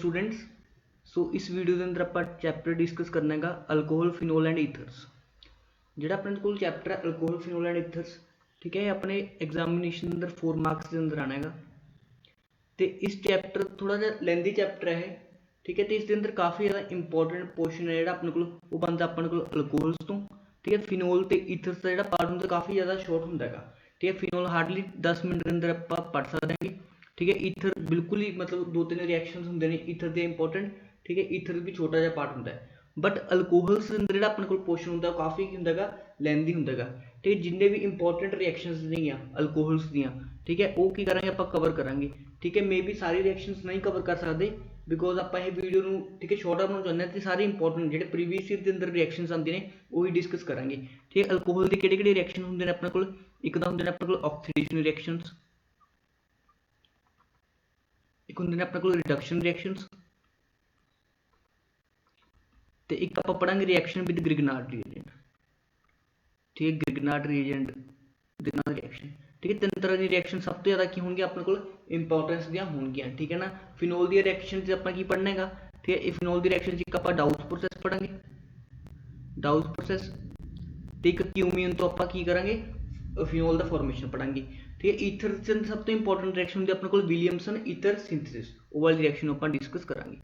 Students so इस video के अंदर आप चैप्टर डिस्कस करना है अल्कोहल फिनोल एंड ईथर्स। जो अपने को चैप्टर है अल्कोहल फिनोल एंड ईथर्स, ठीक है, अपने एग्जामिनेशन अंदर 4 मार्क्स के अंदर आना है। तो इस चैप्टर थोड़ा जहा लेंदी चैप्टर है, ठीक है। तो इसके अंदर काफ़ी ज़्यादा इंपॉर्टेंट क्वेश्चन है जो अपने को बनता अपने को अल्कोहल्स तो, ठीक है। फिनोल तो ईथर्स का जो पार्ट होंगे काफ़ी ज़्यादा शॉर्ट होंगे, ठीक है। फिनोल हार्डली 10 मिनट के अंदर आप पढ़ सकते हैं, ठीक है। ईथर बिल्कुल ही मतलब 2-3 रिएक्शन होंगे ने ईथर के इंपॉर्टेंट, ठीक है। ईथर भी छोटा जहा पार्ट होंगे, बट अल्कोहल्स के अंदर जो अपने को क्वेश्चन होंगे काफ़ी होंगे लेंदी होंगे, ठीक है। जिन्हें भी इंपॉर्टेंट रिएक्शंस नहीं अल्कोहल्स दियाँ, ठीक है, वो की करेंगे आप कवर करेंगे, ठीक है। मे बी सारी रिएक्शंस नहीं कवर कर सकते बिकॉज आप वीडियो में, ठीक है, शॉर्ट बनाना चाहते हैं। तो सारे इंपॉर्टेंट जो प्रीवियस ईयर के अंदर रिएक्शंस आते हैं वही डिस्कस करेंगे, ठीक है। अल्कोहल के किहड़े रिएक्शन होंगे ने अपने को, एक तो होंगे अपने को ऑक्सीडेशन रिएक्शंस, एक होंगे ने अपने को रिडक्शन रिएक्शंस, तो एक आप पढ़ांगे रिएक्शन विद ग्रिगनार्ड रिएजेंट, ठीक है। ग्रिगनार्ड रिएजेंट दे नाल रिएक्शन, ठीक है। 3 तरह की रिएक्शन सब तो ज़्यादा की होंगी अपने को इंपॉर्टेंस दियाँ होंगियां, ठीक है ना। फिनोल दी रिएक्शन से अपना की पढ़ना है, ठीक है। फिनोल दी रिएक्शन से आप डाउस प्रोसेस पढ़ांगे, डाउस प्रोसेस, तो एक क्यूमीन तो आप की करेंगे फिनोल का फॉर्मेशन पढ़ांगे, ठीक है। ईथर से सब तो इंपॉर्टेंट रिएक्शन होंगी अपने को विलियमसन ईथर सिंथेसिस, वो वाली रिएक्शन आप डिस्कस करांगे।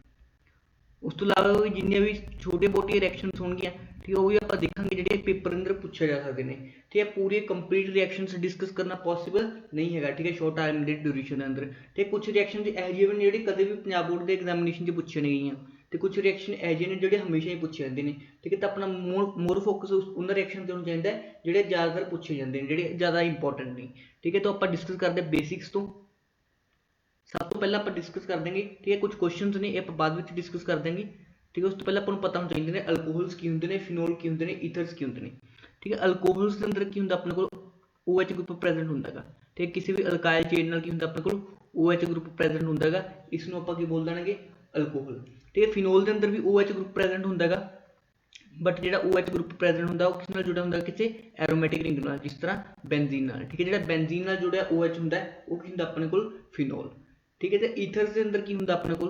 उस तो इलावा भी जिन्हें भी छोटे मोटे रिएक्शन होंगे, ठीक है, वो भी आप देखेंगे जो पेपर अंदर पूछे जा सकते हैं, ठीक है। पूरे कंप्लीट रिएक्शंस डिस्कस करना पॉसिबल नहीं है, ठीक है, शॉर्ट टाइम ड्यूरेशन के अंदर, ठीक है। कुछ रिएक्शन एहे ने जो कभी भी पंजाब बोर्ड के एग्जामिनेशन पूछे नहीं गई, तो कुछ रिएक्शन एहे ने जो हमेशा ही पूछे जाते हैं, ठीक है। तो अपना मोर फोकस उन रिएक्शन से होना चाहिए जो ज़्यादातर पूछे जाते हैं, जो ज़्यादा इंपॉर्टेंट नहीं, ठीक है। तो आप डिस्कस करते हैं बेसिक्स तो। सब तो पहले आप डिस्कस कर देंगे, ठीक है। कुछ क्वेश्चन ने आप बाद में डिस्कस कर देंगे, ठीक है। उस तो पहले आपको पता होना चाहिए अल्कोहल्स की होंगे ने, फिनोल की होंगे ने, ईथर्स की होंगे ने, ठीक है। अल्कोहल्स के अंदर की होंगे अपने को OH ग्रुप प्रेजेंट होंगे, ठीक है। किसी भी अल्काइल चेन नाल की होंगे अपने को OH ग्रुप प्रेजेंट होंगे, इसनों आप की बोल देंगे अल्कोहल, ठीक है। फिनोल के अंदर भी OH ग्रुप प्रेजेंट होंगे, बट जो OH ग्रुप प्रेजेंट होंगे किस नाल जुड़ा होंगे, किसी एरोमेटिक रिंग नाल, जिस तरह बेंजीन नाल, ठीक है। जो बेंजीन नाल जुड़ा OH होंगे वो की होंगे अपने को फिनोल, ठीक है। तो ईथर के अंदर की होंगे अपने को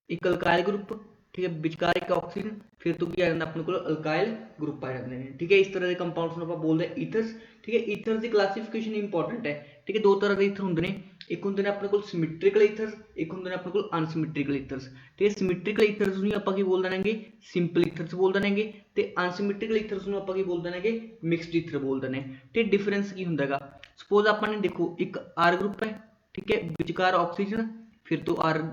एक अल्काइल ग्रुप, ठीक है, विचकार एक ऑक्सीजन, फिर तो की आ जाता अपने को अल्काइल ग्रुप आ जाते हैं, ठीक है। इस तरह के कंपाउंड्स को आप बोलते हैं ईथर्स, ठीक है। ईथर्स की क्लासिफिकेशन इंपॉर्टेंट है, ठीक है। 2 तरह के ईथर होंगे ने, एक होंगे ने अपने को सिमिट्रिकल ईथर्स, एक होंगे ने अपने को अनसिमिट्रिकल ईथर्स, ठीक है। सिमिट्रिकल ईथर्स ਨੂੰ ਆਪਾਂ ਕੀ ਬੋਲ ਦੇਣਗੇ ਸਿੰਪਲ ਈਥਰਸ ਬੋਲ ਦੇਣਗੇ, ਤੇ ਅਨਸਿਮੈਟ੍ਰਿਕਲ ਈਥਰਸ ਨੂੰ ਆਪਾਂ ਕੀ ਬੋਲ ਦੇਣਗੇ ਮਿਕਸਡ ਈਥਰ ਬੋਲ ਦੇਣੇ। ਤੇ ਡਿਫਰੈਂਸ ਕੀ ਹੁੰਦਾਗਾ, ਸਪੋਜ਼ ਆਪਾਂ ਨੇ ਦੇਖੋ ਇੱਕ ਆਰ ਗਰੁੱਪ ਹੈ, ਠੀਕ ਹੈ, ਵਿਚਕਾਰ ਆਕਸੀਜਨ, ਫਿਰ ਤੋਂ ਆਰ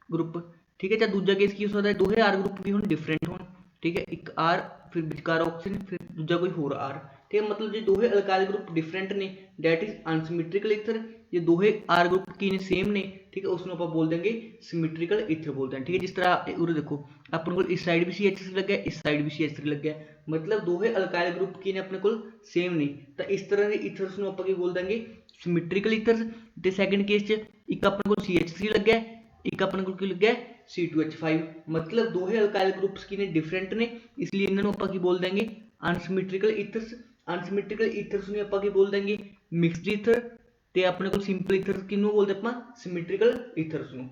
ग्रुप, ठीक है। चाहे दूजा केस की हो सकता है दोहे आर ग्रुप भी हो डिफरेंट हो, ठीक है। एक आर फिर विचकार ऑक्सीजन फिर दूजा कोई होर आर, ठीक है। मतलब जो दोहे अल्काइल ग्रुप डिफरेंट ने डैट इज अनसिमिट्रिकल ईथर, जो दोहे आर ग्रुप की ने सेम ने, ठीक है, उसको आप बोल देंगे सिमिट्रिकल ईथर बोलते हैं, ठीक है। जिस तरह उरे देखो अपने को इस साइड भी CH3 लग गया, इस साइड भी CH3 लग गया, मतलब दोहे अल्काइल ग्रुप की ने अपने को सेम नहीं, तो इस तरह के ईथर्स को आप बोल देंगे सिमिट्रिकल ईथर्स। तो सैकेंड केस च एक अपने को CH3 लग गया, एक अपने को लग गया C2H5, मतलब दोहे अल्काइल ग्रुप्स की ने डिफरेंट ने, इसलिए इन्होंने आप की बोल देंगे अनसिमिट्रिकल ईथर्स। अनसिमिट्रिकल ईथर्स ने आप की बोल देंगे मिक्सड ईथर, ते अपने को सिंपल ईथर्स किन्नू बोलते अपना सिमिट्रिकल ईथर्स ਨੂੰ।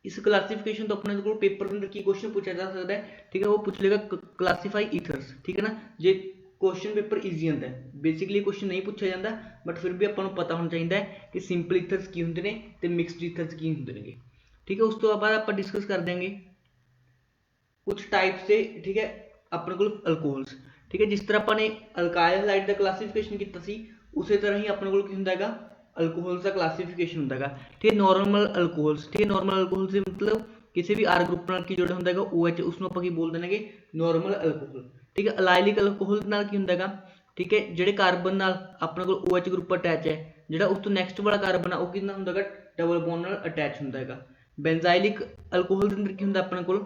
इस क्लासिफिकेशन तो अपने को पेपर के अंदर की क्वेश्चन पूछा जा सकता है, ठीक है। वो पूछ लेगा क्लासीफाई ईथर्स, ठीक है ना। जे क्वेश्चन पेपर ईजी आता है, बेसिकली क्वेश्चन नहीं पूछा जाता, बट फिर भी अपन पता होना चाहिए कि सिंपल ईथर्स की होंगे ने ते मिक्सड ईथर्स की होंगे ने, ठीक है। उस तो बाद आप डिस्कस कर देंगे कुछ टाइप से, ठीक है, अपने को अल्कोहल्स, ठीक है। जिस तरह अपने अल्काइल हैलाइड का क्लासिफिकेशन किया सी, उसी तरह ही अपने को होंगे अल्कोहल्स का क्लासिफिकेशन होंगे, ठीक है। नॉर्मल अल्कोहल्स, ठीक है, नॉर्मल अल्कोहल से मतलब किसी भी आर ग्रुप नाल की जोड़ा होंगे OH, उसको आप बोल देंगे नॉर्मल अल्कोहल, ठीक है। अलाइलिक अल्कोहल नाल की होंगे, ठीक है, जो कार्बन नाल अपने को OH ग्रुप अटैच है, जो उस तो नैक्सट वाला कार्बन है वो कितना होंगे डबल बॉन्ड नाल अटैच होंगे। बेंजाइलिक अल्कोहल के अंदर की होंगे अपने को,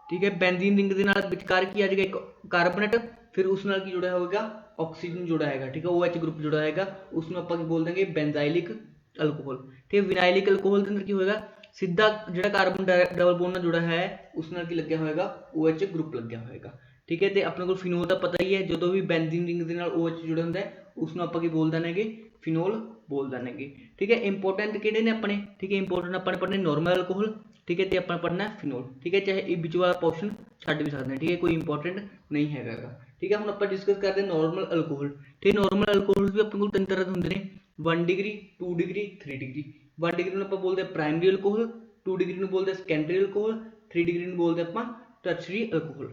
ठीक है, बेंजीन रिंग के नाल विचकार की आ जाएगा एक कार्बनेट, फिर उस नाल की जुड़ा होगा ऑक्सीजन जुड़ा है, ठीक है, OH ग्रुप जुड़ा है, उसमें आप बोल देंगे बेंजाइलिक अल्कोहल, ठीक है। विनाइलिक अल्कोहल के अंदर की होगा सीधा जो कार्बन डबल बॉन्ड जुड़ा है उस नाल की लग्या होगा OH ग्रुप लग्या होगा, ठीक है। तो अपने को फिनोल का पता ही है, जो भी बेंजीन रिंग के नाल OH जुड़ा होंगे उसमें आप बोल देंगे फिनोल बोल देंगे। ठीक है, इंपोर्टेंट किहड़े ने अपने, ठीक है, इंपोर्टेंट अपने पढ़ने नॉर्मल अल्कोहल, ठीक है, तो अपना पढ़ना फिनोल। ठीक है, चाहे ये विच वाला पोर्शन छड्ड भी सकते हैं, ठीक है, कोई इंपोर्टेंट नहीं हैगा। ठीक है, हम आप डिस्कस करते हैं नॉर्मल अल्कोहल। ठीक है, नॉर्मल अल्कोहल भी अपने को 3 तरह के होंगे ने, 1 डिग्री 2 डिग्री 3 डिग्री। 1 डिग्री ਨੂੰ ਆਪਾਂ बोलते हैं प्राइमरी अल्कोहल, 2 डिग्री ਨੂੰ बोलते हैं सैकेंडरी अल्कोहल, 3 डिग्री ਨੂੰ बोलते हैं ਆਪਾਂ टर्शरी अल्कोहल।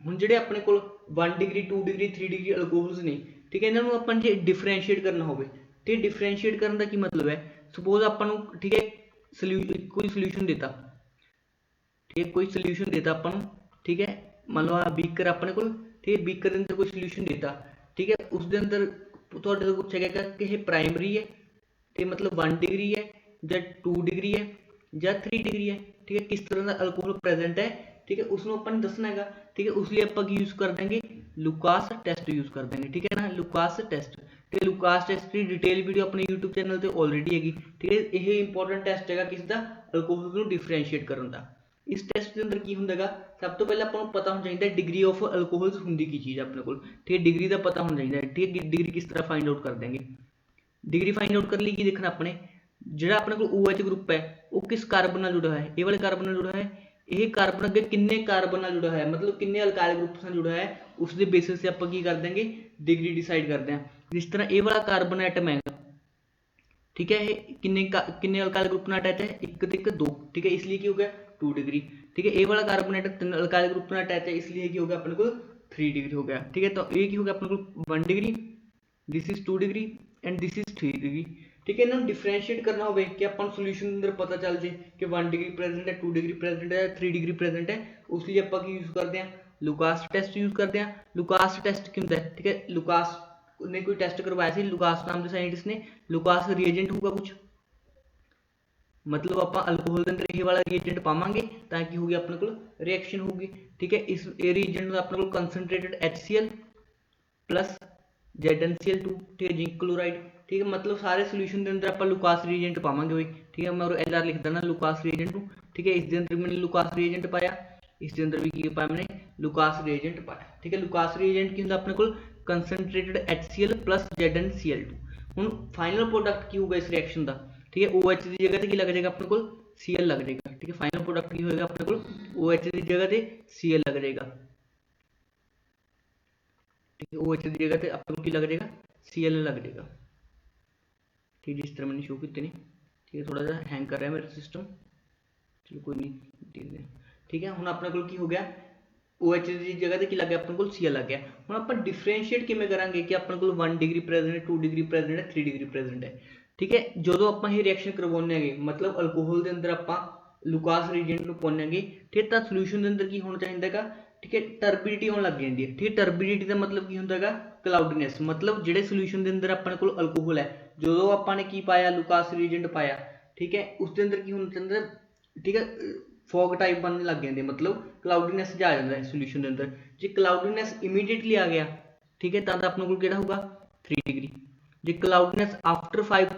ਹੁਣ ਜਿਹੜੇ ਆਪਣੇ ਕੋਲ 1 डिग्री 2 डिग्री 3 डिग्री अल्कोहल्स ने, ठीक है, ਇਹਨਾਂ ਨੂੰ ਆਪਾਂ ਜੇ डिफरेंशिएट करना होवे, ਤੇ डिफरेंशिएट ਕਰਨ ਦਾ ਕੀ मतलब है, सपोज ਆਪਾਂ ਨੂੰ, ठीक है, कोई सोल्यूशन देता, ठीक है, कोई सोल्यूशन देता अपन, ठीक है, मान लो बीकर अपने को, ठीक है, बीकर के अंदर कोई सोल्यूशन देता, ठीक है, उसके अंदर तुहाडे तो पूछा गया कि ये प्राइमरी है, तो मतलब 1 डिग्री है या 2 डिग्री है या 3 डिग्री है, ठीक है, किस तरह का अल्कोहल प्रेजेंट है, ठीक है, उसको अपन दसना है। ठीक है, उसलिए आप यूज कर देंगे लुकास टेस्ट यूज कर देंगे। ठीक है ना, लुकास टेस्ट, तो लुकास टेस्ट की डिटेल वीडियो अपने यूट्यूब चैनल पर ऑलरेडी हैगी। ठीक है, यह इंपॉर्टेंट टेस्ट है किसका, अल्कोहल को डिफरेंशिएट करने का। इस टेस्ट के अंदर की होंगे, सब तो पहले आपको पता होना चाहिए डिग्री ऑफ अल्कोहल्स होंगी की चीज़ अपने को, ठीक है, डिग्री का पता होना चाहिए। ठीक है, डिग्री किस तरह फाइंड आउट कर देंगे, डिग्री फाइंड आउट करने की देखना अपने जो अपने को OH ग्रुप है वो किस कार्बन नाल जुड़ा है, ये वाले कार्बन नाल जुड़ा है, यह कार्बन अगे किन्ने कार्बन नाल जुड़ा है, मतलब किन्ने अल्काइल ग्रुप से जुड़ा है, उसके बेसिस से आप की कर देंगे डिग्री डिसाइड करते हैं। जिस तरह ये वाला कार्बन एटम है, ठीक है, ये किन्ने अल्काइल ग्रुप नाल अटैच है, 1 ते 2, ठीक है, इसलिए की हो गया 2 डिग्री। ठीक है, ये वाला कार्बन एटम 3 अल्काइल ग्रुप नाल अटैच है, इसलिए की हो गया अपने को 3 डिग्री हो गया। ठीक है, तो ये की हो गया अपने को 1 degree, this is 2 degree and this is 3 degree. ठीक है, इन्होंने डिफरेंशिएट करना हो कि अपन सोल्यूशन अंदर पता चल जाए कि 1 डिग्री प्रेजेंट है, 2 डिग्री प्रेजेंट है, 3 डिग्री प्रेजेंट है, उसलिए आप यूज करते हैं लुकास टेस्ट यूज करते हैं। लुकास टेस्ट क्या होता है, ठीक है, लुकास ने कोई टेस्ट करवाया सी, लुकास नाम के साइंटिस्ट ने, लुकास रिएजेंट होगा कुछ, मतलब आप अल्कोहल के अंदर ये वाला रिएजेंट पावांगे ताकि होगी अपने को रिएक्शन होगी। ठीक है, इस रिएजेंट अपने को कंसनट्रेटेड HCl प्लस ZnCl2, ठीक है, जिंक क्लोराइड। ठीक है, मतलब सारे सोल्यूशन के अंदर आप लुकास रिएजेंट पावांगे भाई। ठीक है, मैं LR लिख देना लुकास रिएजेंट। ठीक है, इस अंदर मैंने लुकास रिएजेंट पाया, इस अंदर भी की पाया मैंने लुकास रिएजेंट पाया। ठीक है, लुकास रिएजेंट की होंगे अपने को कंसनट्रेटेड HCl प्लस ZnCl2। हुण फाइनल प्रोडक्ट की होगा इस रिएक्शन का, ठीक है, OH की जगह की लग जाएगा अपने को Cl लग जाएगा। ठीक है, फाइनल प्रोडक्ट की होगा अपने को OH की जगह से Cl लग जाएगा। ठीक है, OH की जगह से अपने को लग जाएगा Cl लग जाएगा। ठीक है, जिस तरह मैंने शो किए नहीं। ठीक है, थोड़ा सा हैंग कर रहा है मेरा सिस्टम, चलो कोई नहीं। ठीक है, हम अपने को की हो गया OH की जगह से की लग गया अपने को Cl लग गया। हम आप डिफरेंशिएट किमें करांगे कि अपने को 1 डिग्री प्रेजेंट है, 2 डिग्री प्रेजेंट है, 3 डिग्री प्रेजेंट है। ठीक है, जो आप ये रिएक्शन करवाने हैं, मतलब अल्कोहल के अंदर आप लुकास रिएजेंट को पाने, ठीक है, तो सोल्यूशन के अंदर की होना चाहिए, ठीक है, टर्बिडिटी होने लग जाती है। ठीक है, टर्बिडिटी का मतलब की होंगे क्लाउडीनेस, मतलब जो सोल्यूशन के अंदर अपने को अल्कोहल है, जो आपने की पाया लुकास रिएजेंट पाया, ठीक है, उसके अंदर की होना चाहिए, ठीक है, फॉग टाइप बनने लग जाते, मतलब क्लाउडीनेस जा जाता है सोल्यूशन के अंदर। जो क्लाउडीनेस इमीडिएटली आ गया, ठीक है, तब अपने को क्या होगा 3 डिग्री। जो क्लाउडीनेस आफ्टर 5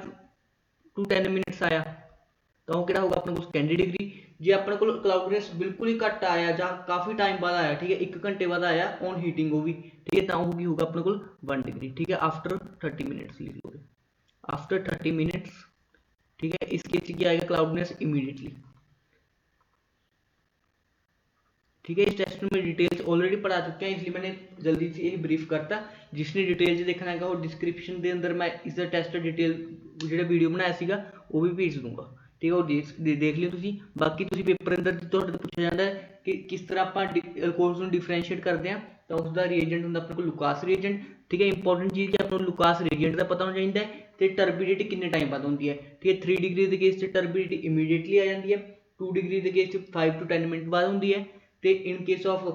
to 10 मिनट्स आया तो क्या होगा अपने को सैकेंडरी डिग्री। जो अपने को क्लाउडीनेस बिल्कुल ही घट आया या काफ़ी टाइम बाद आया, ठीक है, 1 घंटे बाद आया ऑन हीटिंग हो भी, ठीक है, तो होगा अपने को 1 डिग्री। ठीक है, आफ्टर 30 मिनट्स लिख लो, आफ्टर 30 मिनट्स। ठीक है, इस केस क्या आएगा क्लाउडीनेस इमीडिएटली। ठीक है, इस टेस्ट में डिटेल्स ऑलरेडी पढ़ा चुके हैं, इसलिए मैंने जल्दी से यही ब्रीफ करता। जिसने डिटेल देखना है वो डिस्क्रिप्शन के अंदर मैं इस टेस्ट डिटेल जो वीडियो बनाया सीगा वो भी भेज दूंगा। ठीक है, वो देख लियो तुसी। बाकी तुसी पेपर अंदर तुहाडे पूछा जाता है कि किस तरह आप अल्कोहल्स को डिफरेंशिएट करते हैं, तो उसका रिएजेंट होंगे अपने को लुकास रिएजेंट। ठीक है, इंपॉर्टेंट चीज़ कि अपने लुकास रिएजेंट का पता होना चाहिए, तो टर्बिडिटी कितने टाइम बाद होती है। ठीक है, 3 डिग्री के केस से टर्बिडिटी इमीडिएटली आ जाती है, 2 डिग्री के केस से 5 to 10 मिनट बाद होती है, तो इन केस ऑफ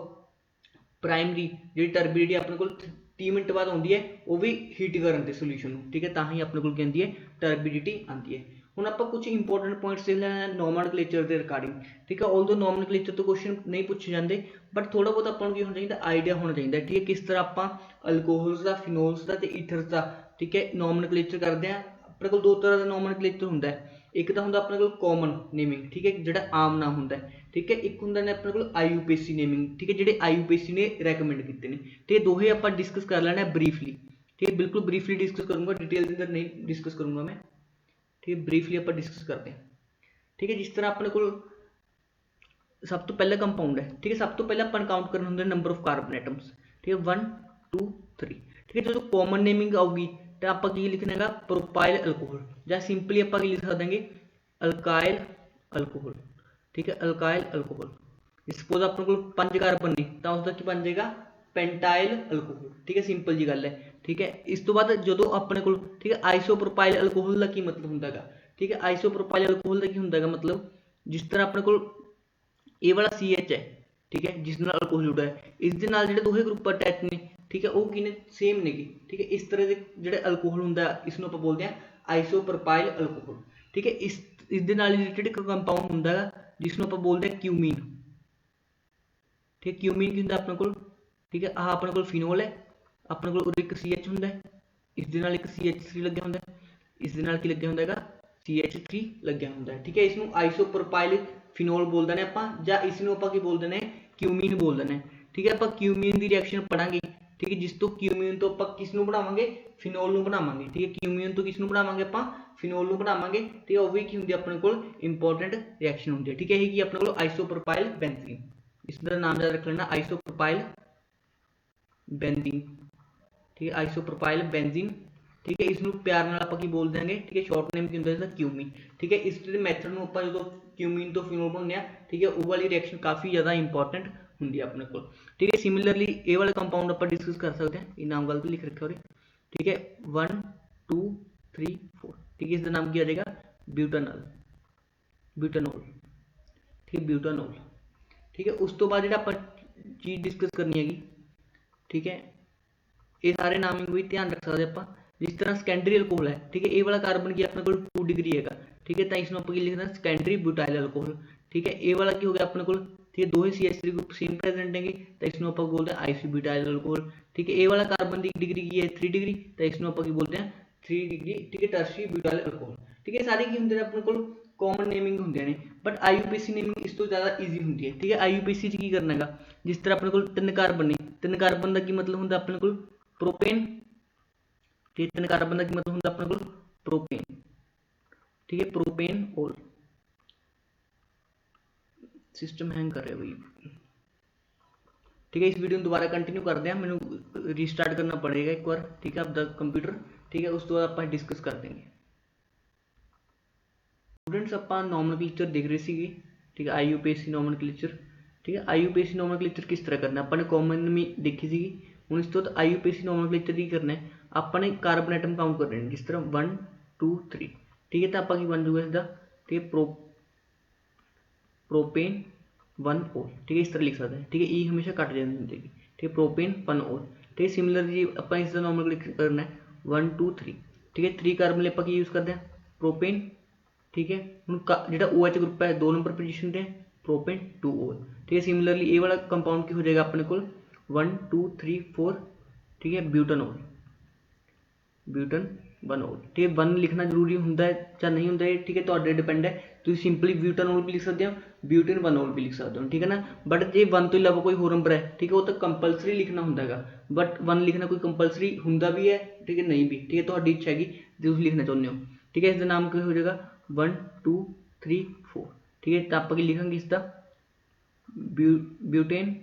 प्राइमरी जी टर्बिडिटी अपने को 30 मिनट बाद आती है, वो भी हीट करते सोल्यूशन। ठीक है, ताही अपने को कहती है टर्बिडिटी आती है। हम आप कुछ इंपॉर्टेंट पॉइंट्स देख लेना नॉमनक्लेचर के रिगार्डिंग। ठीक है, ऑल्दो नॉमनक्लेचर तो क्वेश्चन नहीं पूछे जाते, बट थोड़ा बहुत अपन की होना चाहिए आइडिया होना चाहिए। ठीक है, किस तरह आप अल्कोहल्स का, फिनोल्स का, ईथर्स का, ठीक है, नॉमनक्लेचर करते हैं। अपने को 2 तरह का नॉमनक्लेचर होंगे, एक तो होंगे अपने को कॉमन नेमिंग, ठीक है, जो आम नाम होंगे। ठीक है, एक होंगे ने अपने को IUPAC नेमिंग, ठीक है, जो IUPAC ने रैकमेंड किए हैं। ठीक है, दोहे आप डिस्कस कर लेना ब्रीफली। ठीक है, बिल्कुल ब्रीफली डिस्कस करूंगा, डिटेल के अंदर नहीं डिस्कस करूंगा मैं, ठीक है, ब्रीफली आप डिस्कस करते हैं। ठीक है, जिस तरह अपने को सब तो पहला कंपाउंड है, ठीक है, सब तो पहले अपन काउंट करना होंगे नंबर ऑफ कार्बन एटम्स, ठीक है, 1 2 3, ठीक है। जो कॉमन नेमिंग आऊगी तो आप की लिखना है प्रोपाइल अल्कोहल, या सिंपली आप लिख देंगे अल्काइल अल्कोहल, ठीक है, अल्काइल अल्कोहल। सपोज अपने को 5 कार्बन ने तो उसका की बन जाएगा पेंटाइल अल्कोहल, ठीक है, सिंपल जी गल है, ठीक है। इस तो बाद जो अपने को, ठीक है, आइसोप्रोपाइल अल्कोहल का की मतलब होंगे, ठीक है, आइसोप्रोपाइल अल्कोहल का की होंगे मतलब जिस तरह अपने को ये वाला CH है, ठीक है, जिस नाल अल्कोहल जुड़ा है, इस दे नाल जिहड़े दोहे ग्रुप अटैच ने, ठीक है, वो किने सेम ने, ठीक है। इस तरह के जिहड़े अल्कोहल हुंदा इसनूं आपां बोलदे आ आइसोप्रोपाइल अल्कोहल, ठीक है। इस दे नाल रिलेटेड एक कंपाउंड हुंदा जिसनूं आपां बोलदे आ क्यूमीन, ठीक है। क्यूमीन की हुंदा अपने कोल, ठीक है, आह अपने कोल फिनोल है, अपने कोल एक CH हुंदा है, इस दे नाल एक CH3 लग्या हुंदा है, इस दे नाल की लग्या हुंदा हैगा CH3 लग्या हुंदा है, ठीक है। इसनूं आइसोप्रोपाइल फिनोल बोलते हैं आपां, या इसनूं आपां की बोलते हैं क्यूमीन बोलते हैं, ठीक है। आपां क्यूमीन की रिएक्शन पढ़ांगे, ठीक है, जिस तो क्यूमीन तो आपां किसनूं बनावांगे, फिनोल नूं बनावांगे, ठीक है। क्यूमीन तो किसनूं बनावांगे आपां, फिनोल नूं बनावांगे, ठीक है। वो भी की हुंदी अपने कोल इंपॉर्टेंट रिएक्शन हुंदी है, ठीक है। यही की अपने कोल आइसोप्रोपाइल बेंजीन, इसका नाम याद रख लेना आइसोप्रोपाइल बेंजीन, ठीक है, आइसोप्रोपाइल बेंजीन, ठीक है। इसनूं प्यार नाल आपां की बोल देंगे, ठीक है, शॉर्ट नेम की हुंदा इसदा क्यूमीन, ठीक है। इस मैथड नूं आपां जदों क्यूमीन तो फिनोल बनाउने आ, ठीक है, वो वाली रिएक्शन काफ़ी ज़्यादा इंपॉर्टेंट हुंदी है अपने कोल, ठीक है। सिमिलरली ये वाले कंपाउंड आपां डिस्कस कर सकते हैं, ये नाम गलत लिख रखा है, ठीक है, 1 2 3 4, ठीक है। इसका नाम क्या आ जाएगा ब्यूटानॉल, ब्यूटानॉल, ठीक है, ब्यूटानॉल, ठीक है। उस तो बाद जिहड़ा आपां चीज़ डिस्कस करनी हैगी, ठीक है, ये सारे नामिंग भी ध्यान रख सकते आप। जिस तरह सैकेंडरी अल्कोहल है, ठीक है, ये वाला कार्बन की अपने को 2 डिग्री है, ठीक है, तो इसमें आप लिखना सैकेंडरी ब्यूटाइल अल्कोहल, ठीक है। ये वाला की हो गया अपने को, ठीक है, दो ही CH3 ग्रुप सेम प्रेजेंट है, तो इसमें आप बोलते हैं आइसोब्यूटाइल अल्कोहल, ठीक है। ये वाला कार्बन की डिग्री की है 3 डिग्री, तो इसमें आप बोलते हैं 3 डिग्री, ठीक है, टर्शियरी ब्यूटाइल अल्कोहल, ठीक है। सारे की होंगे अपने को कॉमन नेमिंग होंगे ने, बट IUPAC नेमिंग इस तो ज़्यादा ईजी होंगी है, ठीक है। IUPAC की करना है, जिस तरह अपने को 3 कार्बन ने, 3 कार्बन का की मतलब होंगे अपने को प्रोपेन, ठीक है, 3 कार्बन का की मतलब होंगे अपने को प्रोपेन, ठीक है, प्रोपेन ओल। सिस्टम हैंग कर रहा है भाई, ठीक है। इस वीडियो में दोबारा कंटिन्यू करते हैं, मैंने रीस्टार्ट करना पड़ेगा एक बार, ठीक है, आपका कंप्यूटर, ठीक है, उस तो बाद आप डिस्कस कर देंगे। स्टूडेंट्स ਆਪਾਂ नॉमनक्लेचर देख रहे थे, ठीक है, IUPAC नॉमनक्लेचर, ठीक है। IUPAC नॉमनक्लेचर किस तरह करना अपने कॉमन में देखी सी, हूँ इस तो IUPAC नॉमनक्लेचर की करना है, अपने कार्बन एटम काउंट कर रहे हैं, जिस तरह 1 2 3, ठीक है। तो आप बन जाऊगा इसका, ठीक है, प्रोपेन 1 ओल, ठीक है, इस तरह लिख सकते हैं, ठीक है। ई हमेशा कट जाएगी, ठीक है, प्रोपेन 1 ओल, ठीक है। सिमिलरली आप इसका नॉमनक्लेचर करना है 1 2 3, ठीक है। 3 कार्बन आप यूज करते हैं प्रोपेन, ठीक है। हम जो OH ग्रुप है 2 नंबर पोजीशन पे प्रोपेन 2 OH, ठीक है। सिमिलरली ये वाला कंपाउंड की हो जाएगा अपने को 1 2 3 4, ठीक है, ब्यूटानॉल, ब्यूटन 1 ओल, ठीक है। 1 लिखना जरूरी होंगे या नहीं होंगे, ठीक है, तो डिपेंड है, तुम सिंपली ब्यूटानॉल भी लिख सकते हो, ब्यूटेन 1 ओल भी लिख सकते हो, ठीक है ना। बट जो 1 तो इलावा कोई होर नंबर है, ठीक है, वो तो कंपलसरी लिखना होंगे, बट 1 लिखना कोई कंपलसरी होंगे भी है, ठीक है, नहीं भी, ठीक है, तो इच्छा हैगी जो तुम लिखना चाहते हो, ठीक है। इसका नाम क्या हो जाएगा 1 2 3 4, ठीक है। तो आप लिखेंगे इसका ब्यूटेन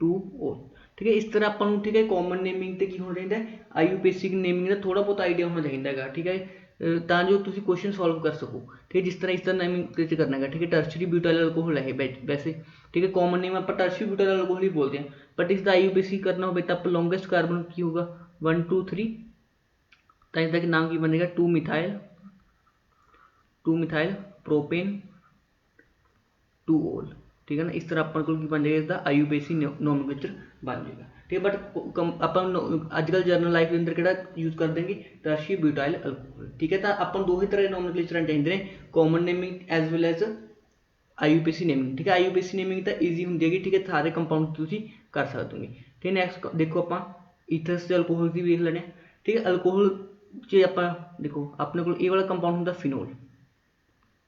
2 ओल, ठीक है। इस तरह अपन, ठीक है, कॉमन नेमिंग ते की होना चाहिए, IUPAC नेमिंग का थोड़ा बहुत आइडिया होना चाहिए, ठीक है, ਤਾਂ जो तुम क्वेश्चन सॉल्व कर सको, ठीक है। जिस तरह इस तरह नेमिंग करना है, ठीक है, टर्शियरी ब्यूटाइल अल्कोहल है वैसे, ठीक है, कॉमन नेम आप टर्शियरी ब्यूटाइल अल्कोहल ही बोलते हैं, बट इसका IUPAC करना हो तो आप लॉन्गेस्ट कार्बन की होगा 1 2 3, तो इसका नाम की बनेगा 2 मिथाइल प्रोपेन 2 ओल, ठीक है ना। इस तरह अपन को बन जाएगा इसका IUPAC नॉमनक्लेचर बन जाएगा, ठीक है। बट अपन अजकल जर्नल लाइफ के अंदर केड़ा यूज कर देंगे टर्शियरी ब्यूटाइल अल्कोहल, ठीक है। तो अपन दो ही तरह के नॉमनक्लेचर चाहिए, common naming as well as IUPAC naming, ठीक है। IUPAC नेमिंग तो ईजी होंगी है, ठीक है, सारे कंपाउंड तुम कर सकते हो, ठीक है। नैक्सट देखो आप ईथर्स से अल्कोहल की देख लेने, ठीक है। अल्कोहल च आप देखो अपने को ये वाला कंपाउंड होंगे फिनोल,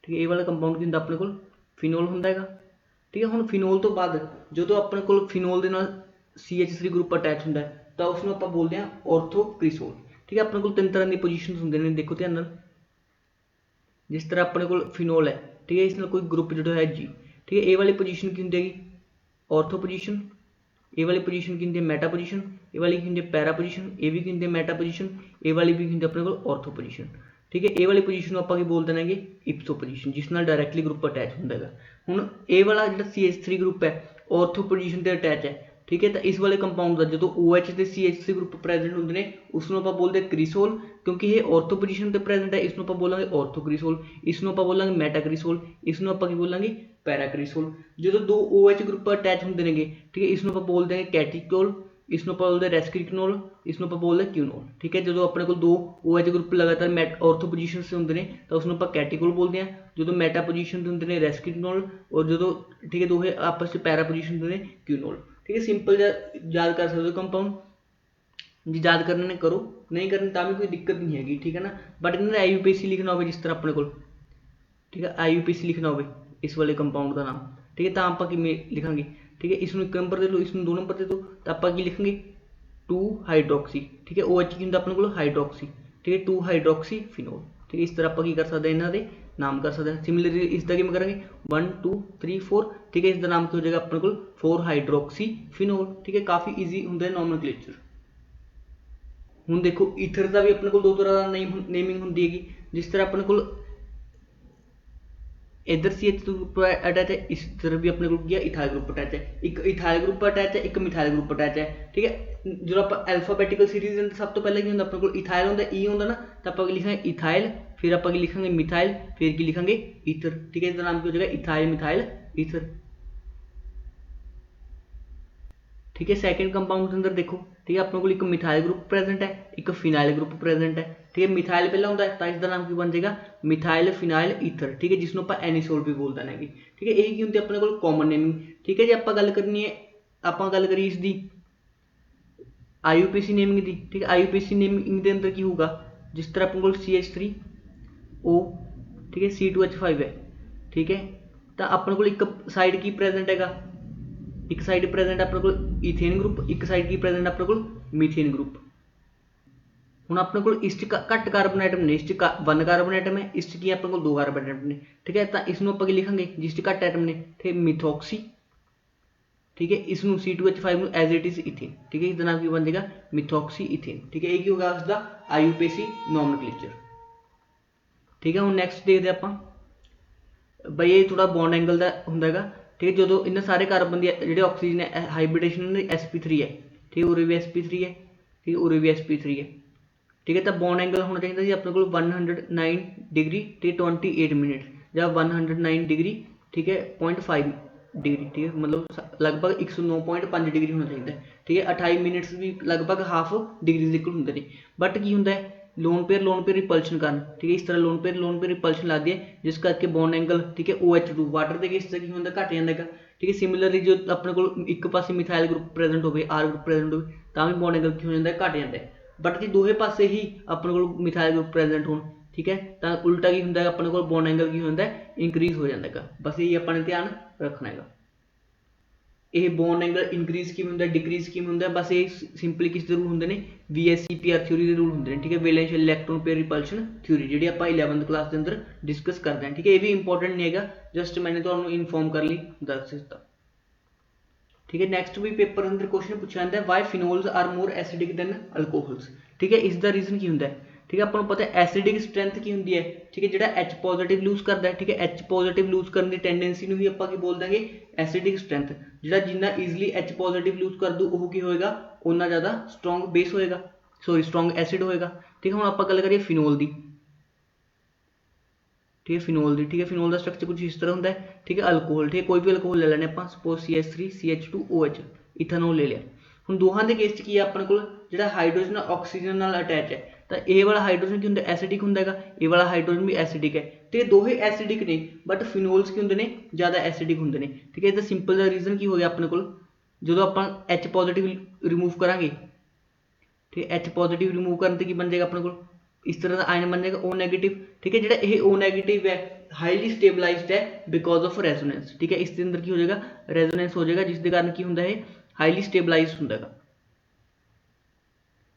ठीक है, ये वाला कंपाउंड की होंगे अपने को फिनोल होंगे, ठीक है। हम फिनोल तो बाद जो अपने को फिनोल के नाल CH3 ग्रुप अटैच होंगे, ਤਾਂ ਉਸ ਨੂੰ ਆਪਾਂ ਬੋਲਦੇ ਹਾਂ ਔਰਥੋਕ੍ਰਿਸੋਲ। ਠੀਕ ਹੈ, ਆਪਣੇ ਕੋਲ ਤਿੰਨ ਤਰ੍ਹਾਂ ਦੀ ਪੋਜੀਸ਼ਨ ਹੁੰਦੇ ਨੇ, ਦੇਖੋ ਧਿਆਨ ਨਾਲ। ਜਿਸ ਤਰ੍ਹਾਂ ਆਪਣੇ ਕੋਲ ਫਿਨੋਲ ਹੈ, ਠੀਕ ਹੈ, ਇਸ ਨਾਲ ਕੋਈ ਗਰੁੱਪ ਜੁੜਿਆ ਹੋਇਆ G, ਠੀਕ ਹੈ, ਇਹ ਵਾਲੀ ਪੋਜੀਸ਼ਨ ਕੀ ਹੁੰਦੀ ਹੈਗੀ ਔਰਥੋ ਪੋਜੀਸ਼ਨ, ਇਹ ਵਾਲੀ ਪੋਜੀਸ਼ਨ ਕੀ ਹੁੰਦੀ ਹੈ ਮੈਟਾ ਪੋਜੀਸ਼ਨ, ਇਹ ਵਾਲੀ ਕੀ ਹੁੰਦੀ ਹੈ ਪੈਰਾ ਪੋਜੀਸ਼ਨ, ਇਹ ਵੀ ਕੀ ਹੁੰਦੀ ਹੈ ਮੈਟਾ ਪੋਜੀਸ਼ਨ, ਇਹ ਵਾਲੀ ਵੀ ਹੁੰਦੀ ਆਪਣੇ ਕੋਲ ਔਰਥੋ ਪੋਜੀਸ਼ਨ। ਠੀਕ ਹੈ, ਇਹ ਵਾਲੀ ਪੋਜੀਸ਼ਨ ਨੂੰ ਆਪਾਂ ਕੀ ਬੋਲ ਦੇਣਾਗੇ ਇਪਸੋ ਪੋਜੀਸ਼ਨ, ਜਿਸ ਨਾਲ ਡਾਇਰੈਕਟਲੀ ਗਰੁੱਪ ਅਟੈਚ ਹੁੰਦਾ ਹੈਗਾ। ਹੁਣ ਇਹ ਵਾਲਾ ਜਿਹੜਾ CH3 ਗਰੁੱਪ ਹੈ ਔਰਥੋ ਪੋਜੀਸ਼ਨ ਤੇ ਅਟੈਚ ਹੈ। ਠੀਕ ਹੈ, ਤਾਂ ਇਸ ਵਾਲੇ ਕੰਪਾਊਂਡ ਦਾ ਜਦੋਂ OH ਤੇ CH3 ਗਰੁੱਪ ਪ੍ਰੈਜ਼ੈਂਟ ਹੁੰਦੇ ਨੇ ਉਸ ਨੂੰ ਆਪਾਂ ਬੋਲਦੇ ਕ੍ਰਿਸੋਲ, ਕਿਉਂਕਿ ਇਹ ਔਰਥੋ ਪੋਜੀਸ਼ਨ ਤੇ ਪ੍ਰੈਜ਼ੈਂਟ ਹੈ। ਇਸ ਨੂੰ ਆਪਾਂ ਬੋਲਾਂਗੇ ਔਰਥੋਕ੍ਰਿਸੋਲ, ਇਸ ਨੂੰ ਆਪਾਂ ਬੋਲਾਂਗੇ ਮੈਟਾਕ੍ਰਿਸੋਲ, ਇਸ ਨੂੰ ਆਪਾਂ ਕੀ ਬੋਲਾਂਗੇ ਪੈਰਾਕ੍ਰਿਸੋਲ। ਜਦੋਂ ਦੋ OH ਗਰੁੱਪ ਅਟੈਚ ਹੁੰਦੇ ਨੇਗੇ, ਠੀਕ ਹੈ, ਇਸ ਨੂੰ ਆਪਾਂ ਬੋਲਦੇ ਹਾਂ ਕੈਟੀਕੋਲ, ਇਸ ਨੂੰ ਆਪਾਂ ਬੋਲਦੇ ਰੈਸਕ੍ਰਿਕਨੋਲ, ਇਸ ਨੂੰ ਆਪਾਂ ਬੋਲਦੇ ਕਿਊਨੋਲ। ਠੀਕ ਹੈ, ਜਦੋਂ ਆਪਣੇ ਕੋਲ ਦੋ OH ਗਰੁੱਪ ਲਗਾਤਾਰ ਔਰਥੋ ਪੋਜੀਸ਼ਨ 'ਤੇ ਹੁੰਦੇ ਨੇ ਤਾਂ ਉਸ ਨੂੰ ਆਪਾਂ ਕੈਟੀਕੋਲ ਬੋਲਦੇ ਹਾਂ, ਜਦੋਂ ਮੈਟਾ ਪੋਜੀਸ਼ਨ 'ਤੇ ਹੁੰਦੇ ਨੇ ਰੈਸਕ੍ਰਿਕਨੋਲ, ਔਰ ਜਦੋਂ ਠੀਕ ਹੈ ਦੋਹੇ ਆਪਸ 'ਚ ਪੈਰਾ ਪੋਜੀਸ਼ਨ ਹੁੰਦੇ ਨੇ ਕਿਊਨੋਲ। ਠੀਕ ਹੈ, ਸਿੰਪਲ ਜਿਹਾ ਯਾਦ ਕਰ ਸਕਦੇ ਹੋ ਕੰਪਾਊਂਡ, ਜੇ ਯਾਦ ਕਰਨੇ ਨੇ ਕਰੋ, ਨਹੀਂ ਕਰਨੇ ਤਾਂ ਵੀ ਕੋਈ ਦਿੱਕਤ ਨਹੀਂ ਹੈਗੀ। ਠੀਕ ਹੈ ਨਾ, ਬਟ ਇਹਨਾਂ ਦਾ IUPAC ਲਿਖਣਾ ਹੋਵੇ ਜਿਸ ਤਰ੍ਹਾਂ ਆਪਣੇ ਕੋਲ, ਠੀਕ ਹੈ, IUPAC ਲਿਖਣਾ ਹੋਵੇ ਇਸ ਵਾਲੇ ਕੰਪਾਊਂਡ ਦਾ ਨਾਮ, ਠੀਕ ਹੈ, ਤਾਂ ਆਪਾਂ ਕਿਵੇਂ ਲਿਖਾਂਗੇ। ਠੀਕ ਹੈ, ਇਸ ਨੂੰ 1 ਨੰਬਰ ਦੇ ਦਿਓ, ਇਸ ਨੂੰ 2 ਨੰਬਰ ਦੇ ਦਿਓ, ਤਾਂ ਆਪਾਂ ਕੀ ਲਿਖਾਂਗੇ 2 ਹਾਈਡਰੋਕਸੀ। ਠੀਕ ਹੈ, OH ਕੀ ਹੁੰਦਾ ਆਪਣੇ ਕੋਲ ਹਾਈਡਰੋਕਸੀ, ਠੀਕ ਹੈ, 2 ਹਾਈਡਰੋਕਸੀ ਫਿਨੋਲ। ਠੀਕ ਹੈ, ਇਸ ਤਰ੍ਹਾਂ ਆਪਾਂ ਕੀ ਕਰ ਸਕਦੇ ਹਾਂ ਇਹਨਾਂ ਦੇ ਨਾਮ ਕਰ ਸਕਦੇ ਹਾਂ। ਸਿਮਿਲਰਲੀ ਇਸ ਦਾ ਕਿਵੇਂ ਕਰਾਂਗੇ 1 2 3 4। ਠੀਕ ਹੈ, ਇਸ ਦਾ ਨਾਮ ਕੀ ਹੋ ਜਾਏਗਾ ਆਪਣੇ ਕੋਲ 4 ਹਾਈਡਰੋਕਸੀ ਫਿਨੋਲ। ਠੀਕ ਹੈ, ਕਾਫੀ ਈਜ਼ੀ ਹੁੰਦਾ ਹੈ ਨੋਮਨਕਲੇਚਰ। ਹੁਣ ਦੇਖੋ ਈਥਰ ਦਾ ਵੀ ਆਪਣੇ ਕੋਲ ਦੋ ਤਰ੍ਹਾਂ ਦਾ ਨੇਮਿੰਗ ਹੁੰਦੀ ਹੈਗੀ, ਜਿਸ ਤਰ੍ਹਾਂ ਆਪਣੇ ਕੋਲ इधर CH ग्रुप अटैच है, इस तरफ भी अपने ग्रुप किया इथाइल ग्रुप अटैच है, एक इथाइल ग्रुप अटैच है, एक मिथाइल ग्रुप अटैच है। ठीक है, जो आप अल्फाबेटिकल सीरीज अंदर सब तो पहले की होंगे अपने को इथाइल होंगे ई होंगे ना, तो आप लिखेंगे इथाइल, फिर आप लिखेंगे मिथाइल, फिर की लिखेंगे ईथर। ठीक है, इसका नाम क्या हो जाएगा इथाइल मिथाइल ईथर। ठीक है, सैकेंड कंपाउंड के अंदर देखो, ठीक है, अपने को एक मिथाइल ग्रुप प्रेजेंट है, एक फिनाइल ग्रुप प्रेजेंट है। ठीक है, मिथाइल पहला होता है तो इसका नाम की बन जाएगा मिथाइल फिनाइल ईथर। ठीक है, जिसनों आप एनिसोल भी बोल देना है। ठीक है, यही की होती है अपने को कॉमन नेमिंग। ठीक है, जो आप गल करनी है, आप गल करिए इसकी IUPAC नेमिंग की। ठीक है, IUPAC नेमिंग के अंदर की होगा जिस तरह अपने को CH3O, ठीक है, C2H5 है। ठीक है, तो अपने को एक साइड की प्रेजेंट है, एक साइड प्रेजेंट अपने को ईथेन ग्रुप, एक साइड की प्रेजेंट अपने को मीथेन ग्रुप। ਹੁਣ ਆਪਣੇ ਕੋਲ ਇਸ 'ਚ ਘੱਟ ਕਾਰਬਨ ਆਈਟਮ ਨੇ, ਇਸ 'ਚ 1 ਕਾਰਬਨ ਆਈਟਮ ਹੈ, ਇਸ 'ਚ ਕੀ ਆਪਣੇ ਕੋਲ 2 ਕਾਰਬਨ ਆਈਟਮ ਨੇ। ਠੀਕ ਹੈ, ਤਾਂ ਇਸ ਨੂੰ ਆਪਾਂ ਕੀ ਲਿਖਾਂਗੇ ਜਿਸ 'ਚ ਘੱਟ ਆਈਟਮ ਨੇ, ਠੀਕ ਮਿਥੋਕਸੀ। ਠੀਕ ਹੈ, ਇਸ ਨੂੰ C2H5 ਨੂੰ ਐਜ਼ ਇਟ ਇਜ਼ ਇਥੇਨ। ਠੀਕ ਹੈ, ਇਸ ਦਾ ਨਾਮ ਕੀ ਬਣ ਜਾਏਗਾ ਮਿਥੋਕਸੀ ਇਥੇਨ। ਠੀਕ ਹੈ, ਇਹ ਕੀ ਹੋਗਾ ਉਸ ਦਾ IUPAC ਨੋਮਨਕਲੇਚਰ। ਠੀਕ ਹੈ, ਹੁਣ ਨੈਕਸਟ ਦੇਖਦੇ ਆਪਾਂ ਬਈ ਇਹ ਥੋੜਾ ਬੌਂਡ ਐਂਗਲ ਦਾ ਹੁੰਦਾ ਹੈਗਾ। ठीक है, जो इन सारे कार्बन की जो ऑक्सीजन है हाइब्रिडेशन sp3 है। ठीक है, उरे भी sp3 है, ठीक है, उरे भी sp3 है। ठीक है, तो बॉन्ड एंगल होना चाहिए जी अपने को 109 डिग्री, ठीक है, 28 मिनट या 109 डिग्री, ठीक है, 0.5 डिग्री। ठीक है, मतलब लगभग 109.5 डिग्री होना चाहिए। ठीक है, 28 मिनट्स भी लगभग हाफ डिग्री के इक्वल होंगे। बट की होंगे लोन पेयर रिपल्शन कारण। ठीक है, इस तरह लोन पेयर रिपल्शन लगती है जिस करके बॉन्ड एंगल, ठीक है, OH2 वाटर के केस की होंगे घट जाता है। ठीक है, सिमिलरली जो अपने को एक पासे मिथाइल ग्रुप प्रेजेंट हो, R ग्रुप प्रेजेंट हो, तो भी बॉन्ड एंगल की हो जाता है घट जाता है। बट जो दोहे पासे ही अपने को मिथाइल ग्रुप प्रेजेंट हो, ठीक है, तो उल्टा की होंगे अपने को बॉन्ड एंगल की होता है इंक्रीज हो जाता है। बस यही अपने ध्यान रखना है। ये बॉन्ड एंगल इंक्रीज किमें होंगे डिक्रीज किमें होंगे, बस ये सिंपली किस रूल होंगे ने VSEPR थ्योरी के रूल होंगे। ठीक है, वैलेंशियल इलेक्ट्रॉन पेयर रिपल्शन थ्योरी जी आप 11th क्लास के अंदर डिस्कस करते हैं। ठीक है, ये भी इंपॉर्टेंट नहीं है, जस्ट मैंने तो इनफॉर्म कर ली दस दिता। ठीक है, नैक्सट भी पेपर अंदर क्वेश्चन पूछा जाता है why phenols are more acidic than alcohols. ठीक है, इसका रीजन की होंगे। ठीक है, आपको पता है एसिडिक स्ट्रेंथ की होंगी है। ठीक है, जो H पॉजिटिव लूज करता है, ठीक है, H पॉजिटिव लूज करने की टेंडेंसी भी आप बोल देंगे एसिडिक स्ट्रेंथ। जो जिन्ना ईजिली H पॉजिटिव लूज कर दू वो की होएगा उन्ना ज़्यादा स्ट्रोंग बेस होएगा, सॉरी स्ट्रोंग एसिड होएगा। ठीक है, हम आप गल करिए फिनोल की। ठीक है, फिनोल की। ठीक है, फिनोल का स्ट्रक्चर कुछ इस तरह होता है। ठीक है, अल्कोहल, ठीक है, कोई भी अल्कोहल ले लेने आप, सपोज CH3 CH2OH इथेनॉल ले लिया। हम दोहां के केस की अपने को जो हाइड्रोजन ऑक्सीजन नाल अटैच है, तो ये वाला हाइड्रोजन की होंगे एसिडिक होंगे, ये वाला हाइड्रोजन भी एसिडिक है। तो ये दोहे एसिडिक ने, बट फिनोल्स की होंगे ने ज़्यादा एसिडिक होंगे ने। ठीक है, इसका सिंपल सा रीजन की हो गया अपने को जो आप H पॉजिटिव रिमूव करांगे, ठीक है, H पॉजिटिव रिमूव करने से की बन जाएगा अपने को इस तरह का आयन बन जाएगा O नेगेटिव। ठीक है, जो ये O नेगेटिव है हाईली स्टेबलाइज्ड है बिकॉज ऑफ रेजोनेंस। ठीक है, इसके अंदर की हो जाएगा रेजोनेंस हो जाएगा, जिसके कारण की होंगे है हाईली स्टेबलाइज्ड होंगे।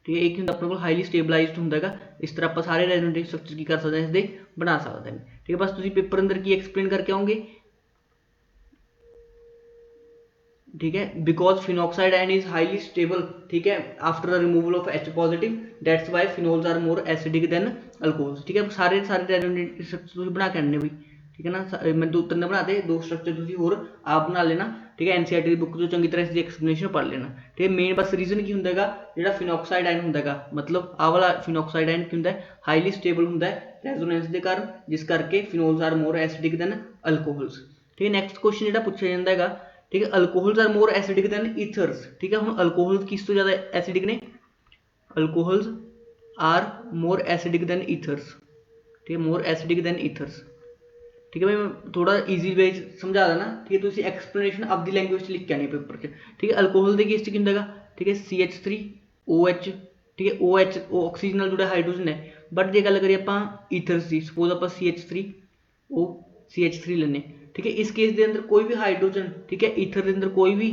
ठीक है। एक ਹੁੰਦਾ ਆਪਣੇ ਕੋਲ ਹਾਈਲੀ ਸਟੇਬਲਾਈਜ਼ਡ ਹੁੰਦਾ ਹੈਗਾ, ਇਸ ਤਰ੍ਹਾਂ ਆਪਾਂ ਸਾਰੇ ਰੈਜ਼ੋਨੈਂਟ ਸਟਰਕਚਰ ਕੀ ਕਰ ਸਕਦੇ ਹਾਂ, ਇਸਦੇ ਬਣਾ ਸਕਦੇ ਹਾਂ। ਠੀਕ ਹੈ, ਬਸ ਤੁਸੀਂ ਪੇਪਰ ਅੰਦਰ ਕੀ ਐਕਸਪਲੇਨ ਕਰਕੇ ਆਓਗੇ। ठीक है, because phenoxide ion is highly stable, ठीक है, after the removal of H positive, that's why phenols are more acidic than alcohols. ठीक है, सारे रेजोनेंट स्ट्रक्चर तुसीं बना के आने बई, ठीक है ना। मैं दो तीन बना दे, दो स्ट्रक्चर तुसीं होर आप बना लेना। ठीक है, NCERT की बुक जो चंगी तरह इसकी एक्सप्लेनेशन पढ़ लेना। ठीक है, मेन बस रीजन की होंदा हैगा, जिहड़ा फिनॉक्साइड आयन होंदा हैगा, मतलब आ वाला फिनॉक्साइड आयन की होंदा है, हाईली स्टेबल होंदा है रेजोनेंस के कारण, जिस करके phenols are more acidic than alcohols. ठीक है, नैक्सट क्वेश्चन जिहड़ा पूछा जांदा हैगा, ठीक है, alcohols are more acidic than ethers. ठीक है, हुण अल्कोहल किस तो ज़्यादा एसिडिक ने, alcohols are more acidic than ethers. ठीक है, मोर एसिडिक दैन ईथर्स। ठीक है भाई, मैं थोड़ा ईजी वे समझा देना। ठीक है, तुसीं एक्सप्लेनेशन अपनी लैंग्वेज लिख के आनी पेपर च। ठीक है, अल्कोहल के केस च की होंदा हैगा, ठीक है, CH3OH। ठीक है, OH ऑक्सीजन नाल जुड़ा हाइड्रोजन है, बट जे गल करिए आपां ईथर्स की, सपोज आप CH3 लेने। ठीक है, इस केस के अंदर कोई भी हाइड्रोजन, ठीक है, ईथर के अंदर कोई भी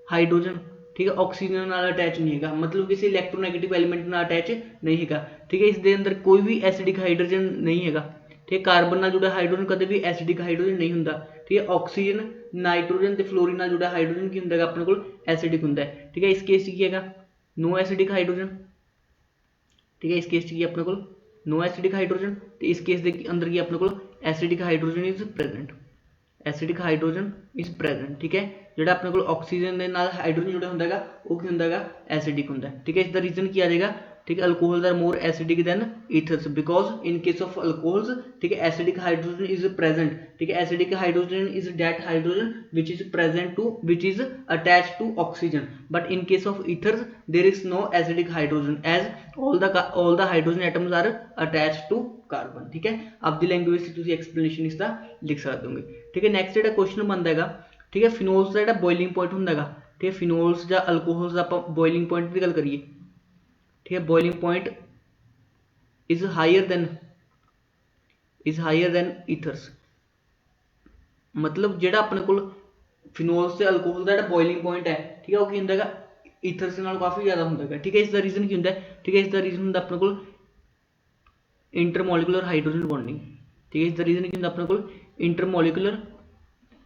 हाइड्रोजन, ठीक है, ऑक्सीजन नाल अटैच नहीं है, मतलब किसी इलैक्ट्रोनैगेटिव एलीमेंट नाल अटैच नहीं है। ठीक है, इसके अंदर कोई भी एसिडिक हाइड्रोजन नहीं है। ठीक है, कार्बन नाल जुड़ा हाइड्रोजन कदे भी एसिडिक हाइड्रोजन नहीं होंदा। ठीक है, ऑक्सीजन, नाइट्रोजन ते फ्लोरीन नाल जुड़ा हाइड्रोजन की होंदा है अपने कोल एसिडिक होंदा है। ठीक है, इस केस की हैगा नो एसिडिक हाइड्रोजन। ठीक है, इस केस की अपने कोल नो एसिडिक हाइड्रोजन, तो इस केस के अंदर की अपने कोल acidic hydrogen is present, acidic hydrogen is present. ठीक है, जो अपने को ऑक्सीजन के नाल हाइड्रोजन जुड़ा होंदा हैगा, वो की होंदा हैगा एसिडिक होंदा है। ठीक है, इसका रीजन क्या आ जाएगा, ठीक है, alcohols are more acidic than ethers, because in case of alcohols, ठीक है, एसिडिक हाइड्रोजन इज प्रेजेंट। ठीक है, acidic hydrogen is that hydrogen which is present to, which is attach to oxygen, but in case of ethers there is no acidic hydrogen as all the hydrogen atoms are attach to carbon. ठीक है, आपकी language से तुसीं explanation इसका लिख सकते होंगे। ठीक है, नैक्सट जो क्वेश्चन बनता है, ठीक है, फिनोल्स का जो बॉइलिंग पॉइंट होंदा है, ठीक है, फिनोल्स या अल्कोहल्स का आप बॉइलिंग पॉइंट की गल करिए, ठीक है, boiling point is higher than ethers, मतलब जो अपने को फिनोल्स से अल्कोहल का जो बॉइलिंग पॉइंट है, ठीक है, वो की होंदा है ईथर्स नाल काफ़ी ज़्यादा होंदा है। ठीक है, इसका रीजन की होंदा है, ठीक है, इसका रीजन होंदा अपने को इंटरमोलिकुलर हाइड्रोजन बॉन्डिंग। ठीक है, इसका रीजन की होंदा अपने को इंटरमोलिकुलर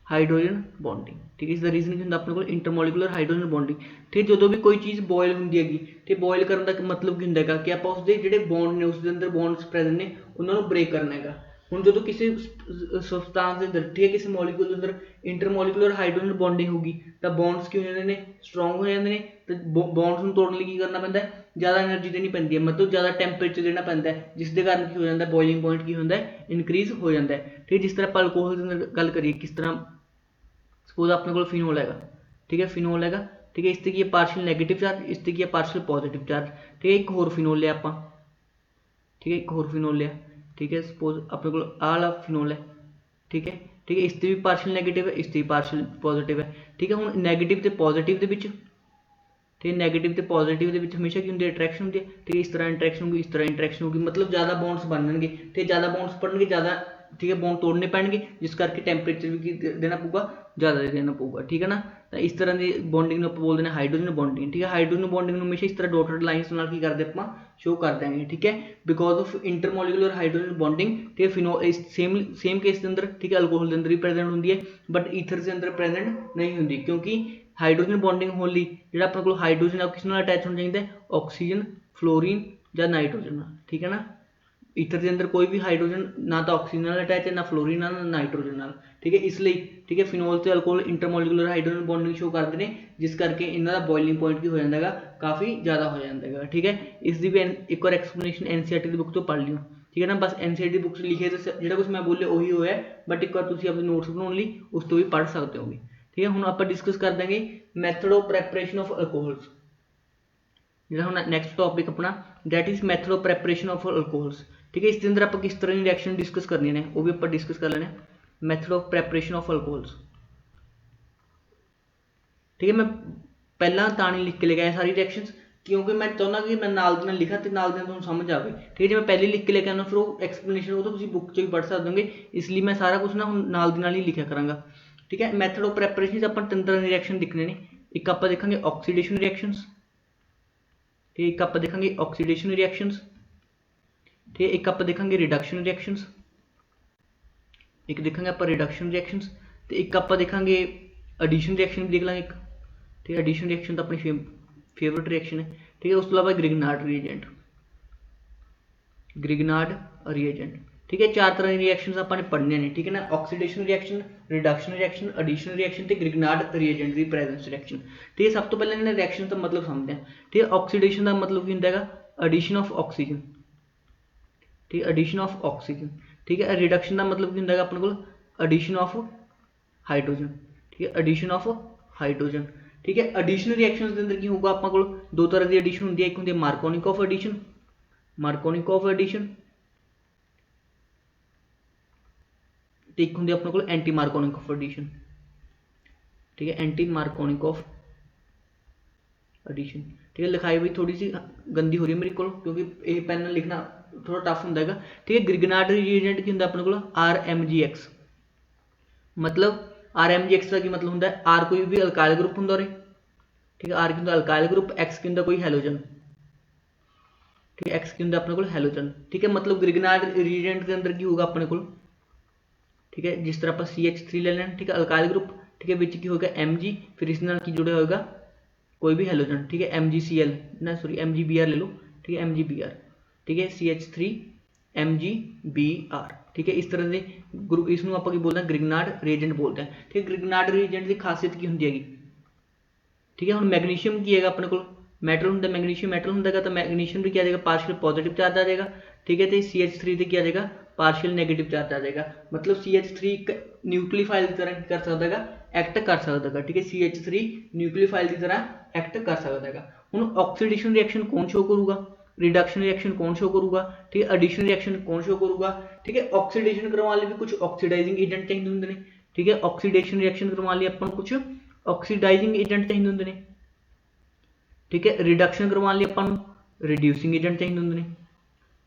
हाइड्रोजन बॉन्डिंग। ठीक है, इसका रीजन की होंदा अपने को इंटरमोलिकुलर हाइड्रोजन बॉन्डिंग। ठीक है, जो भी कोई चीज़ बॉयल होंदी हैगी, ठीक, बॉयल करने का मतलब की होंदा है कि आप उसके जोड़े बॉन्ड ने, उसके अंदर बॉन्ड्स प्रेजेंट ने, उन्होंने ब्रेक करना है। हुण जो किसी सबस्टांस के अंदर, ठीक है, किसी मॉलिक्यूल के अंदर इंटरमोलिकुलर हाइड्रोजन बॉन्डिंग होगी, तो बॉन्ड्स की हो जाते हैं स्ट्रोंग हो जाते हैं, तो बॉन्ड्स में तोड़ने की करना पैंदा है, ज़्यादा एनर्जी देनी पैंदी है, मतलब ज़्यादा टैंपरेचर देना पैंदा है, जिसके कारण की हो जाता है बॉइलिंग पॉइंट की होंदा है इनक्रीज हो जाता है। ठीक है, जिस तरह आप अल्कोहल के अंदर गल करिए, किस तरह सपोज अपने को फिनोल है, ठीक है, फिनोल है, ठीक है, इससे की पार्शियल नैगेटिव चार्ज, इससे की पार्शियल पॉजिटिव चार्ज। ठीक है, एक होर फिनोल लिया आप, ठीक है, एक होर फिनोल लिया, ठीक है, सपोज अपने को आ वाला फिनोल है, ठीक है, ठीक है, इससे भी पार्शियल नैगेटिव है, इससे भी पार्शियल पॉजिटिव है। ठीक है, हुण नैगेटिव ते पॉजिटिव दे विच, ठीक है, नैगेटिव ते पॉजिटिव दे विच हमेशा की होंदी है अट्रैक्शन होंदी है। ठीक है, इस तरह इंट्रैक्शन होगी, इस तरह इंट्रैक्शन होगी, मतलब ज़्यादा बॉन्ड्स बनणगे, ठीक है, ज़्यादा बॉन्ड्स बनणगे, ज़्यादा, ठीक है, बॉन्ड तोड़ने पैणगे, जिस करके टैंपरेचर भी देना पऊगा, ज़्यादा देना पऊगा। ठीक है ना, तो इस तरह की बॉन्डिंग आप बोलते हैं हाइड्रोजन बॉन्डिंग। ठीक है, हाइड्रोजन बॉन्डिंग हमेशा इस तरह डॉटेड लाइन्स नाल की करते हैं, शो कर देंगे। ठीक है, because of intermolecular hydrogen bonding. ठीक है, फिनो सेम केस के अंदर, ठीक है, अल्कोहल के अंदर भी प्रेजेंट होंगी है, बट ईथर के अंदर प्रेजेंट नहीं होंगी, क्योंकि हाइड्रोजन बॉन्डिंग होने लई जिहड़ा अपने कोल हाइड्रोजन किस नाल अटैच होना चाहिए, ऑक्सीजन, फ्लोरीन या नाइट्रोजन। ठीक है ना, ईथर के अंदर कोई भी हाइड्रोजन ना तो ऑक्सीजन नाल अटैच है, ना फ्लोरीन नाल, ना नाइट्रोजन नाल। ठीक है, इसलिए, ठीक है, फिनोल से alcohol intermolecular hydrogen bonding show करते हैं, जिस करके इन्हों का बॉइलिंग पॉइंट की हो जाता है काफ़ी ज़्यादा हो जाता है। ठीक है, इसकी भी एक बार एक्सप्लेनेशन NCERT की बुक तो पढ़ लियो। ठीक है ना, बस NCERT बुक लिखे तो जो कुछ मैं बोले वही होया, बट एक बार तुम अपने नोट्स बनाने लिए उस तो भी पढ़ सकते हो। ठीक है, हुण आप डिस्कस कर देंगे method of preparation of alcohols. जो हम नैक्सट टॉपिक अपना that is method of preparation of alcohols. ठीक है, इसके अंदर आप किस तरह की रिएक्शन डिस्कस करनी है वो भी आप डिस्कस कर लेने, method of preparation of alcohols. ठीक है, मैं पहला तां नहीं लिख के लेके आया सारी रिएक्शंस, क्योंकि मैं चाहता कि मैं नाल दी नाल लिखा तो नाल दी तुहानूं समझ आवे। ठीक है, जो मैं पहले लिख के लेके आना फिर वो एक्सप्लेनेशन वो तो तुसीं बुक चों ही पढ़ सकते होगे, इसलिए मैं सारा कुछ ना हुण नाल दी नाल ही लिखा करांगा। ठीक है, मैथड ऑफ प्रैपरेशन आप तीन तरह की रिएक्शन लिखने ने, एक आप देखेंगे ऑक्सीडेशन रिएक्शंस, ठीक है। एक आप देखेंगे ऑक्सीडेशन रिएक्शंस, ठीक है। एक आप देखेंगे रिडक्शन रिएक्शंस, एक देखेंगे आप रिडक्शन रिएक्शंस, तो एक आप देखेंगे एडिशन रिएक्शन भी देख लेंगे एक, ठीक है। एडिशन रिएक्शन तो अपनी फेवरेट रिएक्शन है, ठीक है। उस तो अलावा ग्रिग्नार्ड रिएजेंट, ग्रिग्नार्ड रिएजेंट, ठीक है। चार तरह की रिएक्शंस आपने पढ़ने ने, ठीक है ना। Oxidation reaction, reduction reaction, addition reaction ते ग्रिग्नार्ड रिएजेंट दी प्रेजेंस रिएक्शन, ठीक है। सब तो पहले इन्हें रिएक्शन का मतलब समझते हैं, ठीक है। ऑक्सीडेशन का मतलब की होंदा है एडिशन ऑफ ऑक्सीजन, ठीक है, एडिशन ऑफ ऑक्सीजन, ठीक है। रिडक्शन का मतलब की होंदा है अपने को एडिशन ऑफ हाइड्रोजन, ठीक है, एडिशन ऑफ हाइड्रोजन, ठीक है। एडिशन रिएक्शंस के अंदर की होगा अपने को दो तरह की एडिशन होंदी है, एक होंदी है मार्कोनिकॉफ एडिशन, मार्कोनिकॉफ एडिशन, तो एक होंदी अपने को एंटी मार्कोनिकॉफ एडिशन, ठीक है, एंटी मार्कोनिकॉफ एडिशन, ठीक है। लिखाई भी थोड़ी सी गंदी हो रही है मेरे को क्योंकि ये पेन लिखना थोड़ा टफ होंदा है, ठीक है। ग्रिग्नार्ड रिएजेंट की होंदा अपने को RMgX, मतलब RMgX का की मतलब होंदा है R कोई भी अल्काइल ग्रुप होंदा रे, ठीक है। R की होंदा अल्काइल ग्रुप, X की होंदा कोई हैलोजन, ठीक है, X की होंदा अपने को हैलोजन, ठीक है। मतलब ग्रिग्नार्ड रिएजेंट के अंदर की होगा अपने को, ठीक है। जिस तरह आप CH3 ले लें, ठीक है, अल्काइल ग्रुप, ठीक है, विच की होगा Mg, फिर इस नाल की जुड़े होगा कोई भी हैलोजन, ठीक है, MgCl ना सॉरी MgBr ले लो, ठीक है, MgBr, ठीक है, CH3 MgBr, ठीक है। इस तरह के ग्रुप इसनों आप बोलते हैं ग्रिग्नार्ड रिएजेंट बोलते हैं, ठीक है। ग्रिग्नार्ड रिएजेंट की खासियत की होंदी हैगी, ठीक है। हुण मैग्नीशियम की है अपने को मैटल होंदा, मैग्नीशियम मैटल होंदा तो मैग्नीशियम भी क्या आ जाएगा पार्शियल पॉजिटिव चार्ज आ जाएगा, ठीक है। तो CH3 से क्या आ जाएगा पार्शियल नेगेटिव चार्ज आ जाएगा, मतलब CH3 न्यूक्लियोफाइल की तरह कर सकता है, एक्ट कर सकता है, ठीक है। CH3 न्यूक्लियोफाइल की तरह एक्ट कर सकता है। हुण ऑक्सीडेशन रिएक्शन कौन शो करूगा, रिडक्शन रिएक्शन कौन शो करूगा, ठीक है, एडिशन रिएक्शन कौन शो करूगा, ठीक है। ऑक्सीडेशन करवाने लिए भी कुछ ऑक्सीडाइजिंग एजेंट चाहिए होंगे ने, ठीक है। ऑक्सीडेशन रिएक्शन करवाने लिए अपन कुछ ऑक्सीडाइजिंग एजेंट चाहिए होंगे ने, ठीक है। रिडक्शन करवाने लिए अपन रिड्यूसिंग एजेंट चाहिए होंगे ने,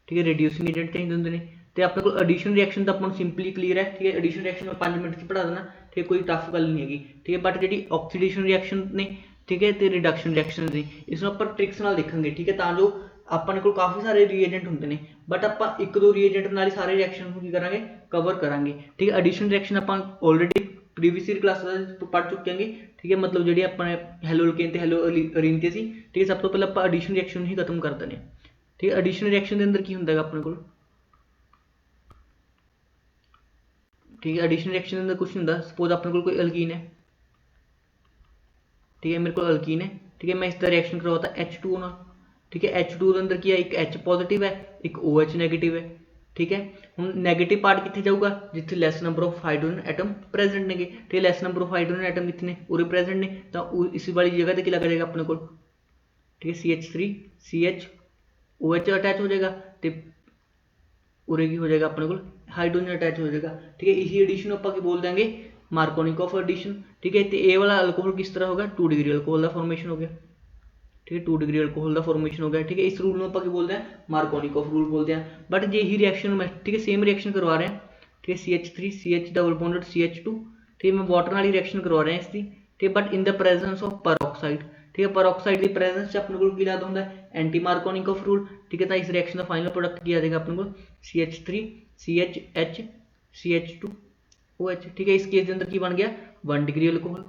ठीक है, रिड्यूसिंग एजेंट चाहिए होंगे ने। तो अपने को एडिशन रिएक्शन तो अपन सिंपली क्लीयर है, ठीक है। एडिशन रिएक्शन में 5 मिनट की पढ़ा देना, ठीक है, कोई टफ गल नहीं हैगी, ठीक है। बट जी ऑक्सीडेशन रिएक्शन ने, ठीक है, तो रिडक्शन रिएक्शन ने इसमें अपन ट्रिक्स नाल देखेंगे, ठीक है, तां जो अपने को काफ़ी सारे रीएजेंट होंगे ने, बट आप एक दो रीएजेंट नाल ही सारे रिएक्शन की करांगे कवर करांगे, ठीक है। एडिशन रिएक्शन अपन ऑलरेडी प्रीवियस ईयर क्लास पढ़ चुके हैं, ठीक है। मतलब जी अपने हैलो अल्केन ते हैलो अरीन ते सी, ठीक है। सब तो पहले आप एडिशन रिएक्शन ही खत्म कर देने, ठीक है। एडिशन रिएक्शन के अंदर की होंदा है अपने को, ठीक है। एडिशन रिएक्शन के अंदर कुछ नहीं होंदा, सपोज अपने को कोई अल्कीन है, ठीक है, मेरे को अल्कीन है, ठीक है। मैं इस तरह रिएक्शन करवाता H2O ना, ठीक है। H2O के अंदर क्या है, एक H पॉजिटिव है, एक OH नेगेटिव है, ठीक है। हम नेगेटिव पार्ट कितने जाऊगा जिथे less number of hydrogen atom present ने, ठीक है। Less number of hydrogen atom कितने उरे प्रेजेंट ने, तो इसी वाली जगह पर लगा जाएगा अपने को, ठीक है। CH3 CH OH अटैच हो जाएगा, तो उरे की हो जाएगा अपने को हाइड्रोजन अटैच हो जाएगा, ठीक है। इसी एडिशन को आप बोल देंगे मार्कोनिकॉफ एडिशन, ठीक है। तो ये वाला अल्कोहल किस तरह होगा 2 डिग्री अल्कोहल का फॉर्मेशन हो गया, ठीक है, 2 डिग्री अल्कोहल का फॉर्मेशन हो गया, ठीक है। इस रूल में आप बोलते हैं मार्कोनिकॉफ रूल बोलते हैं। बट जे ही रिएक्शन में, ठीक है, सेम रिएक्शन करवा रहे हैं, ठीक है। CH3 CH double bonded CH2, ठीक है। मैं वाटर वाली रिएक्शन करवा रहे हैं इसकी, ठीक है, but in the presence of peroxide, ठीक है। परऑक्साइड की प्रेजेंस से अपने को की याद होता है एंटी मार्कोनिकॉफ रूल, ठीक है। तो इस रिएक्शन का फाइनल प्रोडक्ट किया जाएगा अपने को CH3 CHH CH2 OH, ठीक है। इस केस के अंदर की बन गया 1 डिग्री अल्कोहल,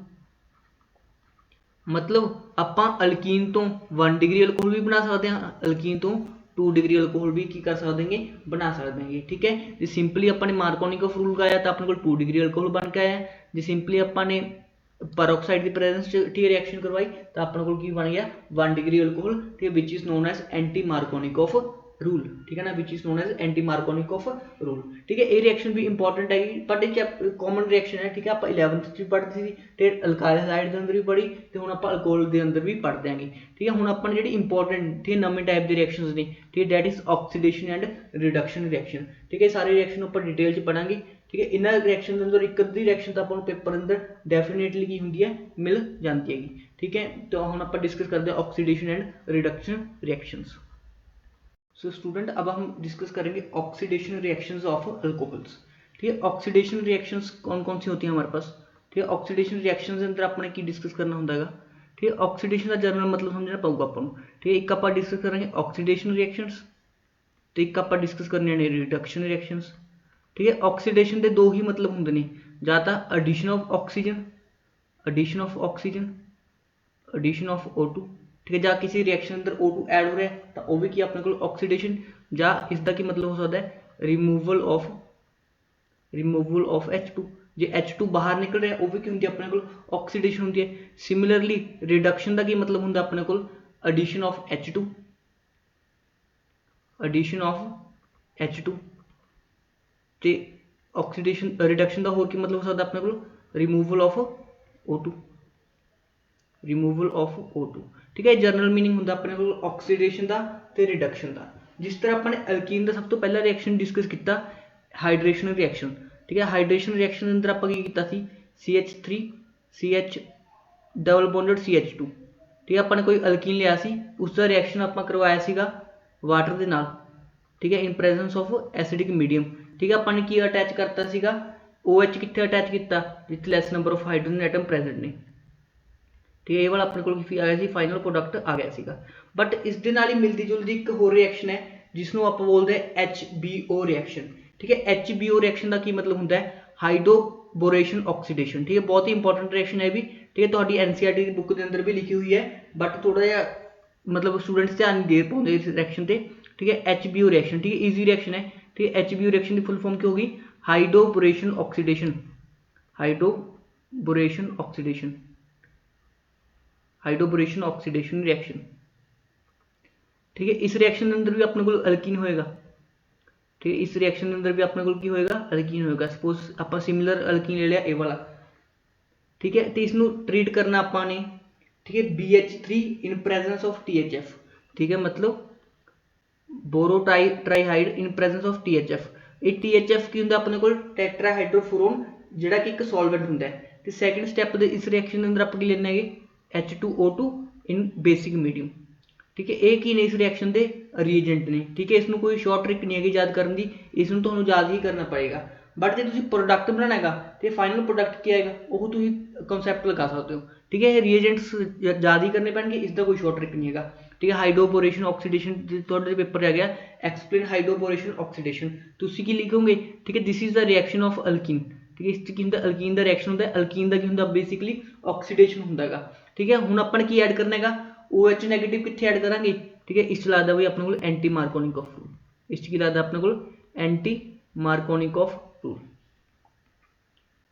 मतलब ਆਪਾਂ अल्कीन तो 1 डिग्री अल्कोहल भी बना सकते हैं, अल्कीन तो 2 डिग्री अल्कोहल भी की कर सकते हैं बना सकते हैं, ठीक है। जो सिंपली अपने मार्कोनिकॉफ रूल का आया तो अपने को 2 डिग्री अल्कोहल बन के आया, जो सिंपली अपने परऑक्साइड की प्रेजेंस ठीक रिएक्शन करवाई तो अपने को बन गया 1 डिग्री अल्कोहल, ठीक है, which is known as anti Markovnikov rule, ठीक है ना, which is known as anti Markovnikov rule, ठीक है। ये रिएक्शन भी इंपॉर्टेंट है, बट ये कॉमन रिएक्शन है, ठीक है। आप 11th में पढ़ते सी ते अल्काइल हैलाइड के अंदर भी पढ़ी तो हुण आप अल्कोहल के अंदर भी पढ़ देंगे, ठीक है। हुण अपन जी इंपॉर्टेंट ठीक नवे टाइप के रिएक्शंस ने, ठीक है, that is oxidation and reduction reaction, ठीक है। सारे रिएक्शन अपन डिटेल च पढ़ांगे, ठीक है। इन्हां रिएक्शन के अंदर एक अद्धी रिएक्शन तो अपन पेपर अंदर डेफिनेटली की होंदी है मिल जाती है, ठीक है। तो हुण अपन डिस्कस करते हैं oxidation and reduction reactions. So student अब हम डिस्कस करेंगे ऑक्सीडेशन रिएक्शंस ऑफ अल्कोहल्स, ठीक है। ऑक्सीडेशन रिएक्शंस कौन कौन सी होती हैं हमारे पास, ठीक है। ऑक्सीडेशन रिएक्शंस के अंदर अपने की डिस्कस करना होता है, ठीक है। ऑक्सीडेशन का जनरल मतलब समझना पऊगा अपन को, ठीक है। एक आप डिस्कस करेंगे ऑक्सीडेशन रिएक्शंस, तो एक आप डिस्कस करने ने रिडक्शन रिएक्शंस, ठीक है। ऑक्सीडेशन के दो ही मतलब होंगे ने, या तो addition of oxygen, addition of oxygen, addition of O2, ठीक है। ਜਾਂ किसी रिएक्शन अंदर O2 ऐड हो रहा है तो वह भी की अपने को ऑक्सीडेशन, ਜਾਂ इसका की मतलब हो सकता है removal of H2, J H2 बाहर निकल रहा है वह भी की होंगी अपने को ऑक्सीडेशन होंगी है। सिमिलरली रिडक्शन का की मतलब होंगे अपने को addition of H2, addition of H2, तो ऑक्सीडेशन रिडक्शन का होर की मतलब हो सकता अपने को removal of O2, removal of O2, ठीक है। जनरल मीनिंग होंगे अपने को ऑक्सीडेशन का तो रिडक्शन का। जिस तरह अपने अल्कीन का सब तो पहला रिएक्शन डिस्कस किया हाइड्रेशन रिएक्शन, ठीक है। हाइड्रेशन रिएक्शन अंदर आप CH3 CH double bonded CH2, ठीक है। अपने कोई अल्कीन लिया सी, उसका रिएक्शन आप करवाया सीगा वाटर के नाल, ठीक है, in presence of acidic medium, ठीक है। अपन ने की अटैच करता सीगा OH कितने अटैच किया जिथे less number of hydrogen atom present ने, ठीक है। ये वाला अपने को आ गया फाइनल प्रोडक्ट आ गया सीगा। बट इस दे नाल ही मिलती जुलती एक होर रिएक्शन है जिसनों आप बोलते हैं HBO रिएक्शन, ठीक है। HBO रिएक्शन का की मतलब होंगे हाइड्रोबोरेशन ऑक्सीडेशन, ठीक है। बहुत ही इंपॉर्टेंट रिएक्शन है भी, ठीक है। तो NCERT की बुक के अंदर भी लिखी हुई है, बट थोड़ा जहा मतलब स्टूडेंट्स ध्यान नहीं दे पाते इस रिएक्शन से, ठीक है। HBO रिएक्शन, ठीक है, ईजी रिएक्शन है, ठीक है। HBO रिएक्शन की फुल फॉर्म क्या होगी hydroboration oxidation, hydroboration oxidation, hydroboration oxidation reaction, ठीक है। इस रिएक्शन के अंदर भी अपने को अल्कीन होएगा, ठीक है। इस रिएक्शन के अंदर भी अपने को की होएगा अल्कीन होएगा। सपोज आप सिमिलर अल्कीन ले लिया ए वाला, ठीक है। तो इसको ट्रीट करना आपने, ठीक है, BH3 in presence of THF, ठीक है, मतलब बोरो ट्राईहाइड इन प्रेजेंस ऑफ THF। ये THF की होंगे अपने को टेट्राहाइड्रोफुरोन जिहड़ा कि एक सॉल्वेंट होंगे। तो सैकेंड स्टैप दे इस रिएक्शन के अंदर आप की लेना है H2O2 इन बेसिक मीडियम, ठीक है। एक ही ने इस रिएक्शन के रीएजेंट ने, ठीक है। इसमें कोई शॉर्ट ट्रिक नहीं है याद करने की, इसमें तो याद ही करना पड़ेगा। बट जो तुम प्रोडक्ट बनाना है तो फाइनल प्रोडक्ट क्या है वो तुम कॉन्सैप्ट लगा सकते हो, ठीक है। रीएजेंट्स याद ही करने पैणगे, इसका कोई शॉर्ट ट्रिक नहीं है, ठीक है। हाइड्रोबोरेशन ऑक्सीडेशन थोड़े पेपर आ गया एक्सप्लेन हाइड्रोबोरेशन ऑक्सीडेशन, तो उसी की लिखोगे, ठीक है। This is the reaction of alkyne, ठीक है। इस की अल्कीन का रिएक्शन होता है, अल्कीन का की होंगे बेसिकली ऑक्सीडेशन होंगे, ठीक है। हुण अपन की ऐड करना है OH नैगेटिव कितने ऐड करेंगे, ठीक है। इस लगता भाई अपने को एंटी मार्कोनिकॉफ रूल, इस की लगता अपने को एंटी मार्कोनिकॉफ रूल,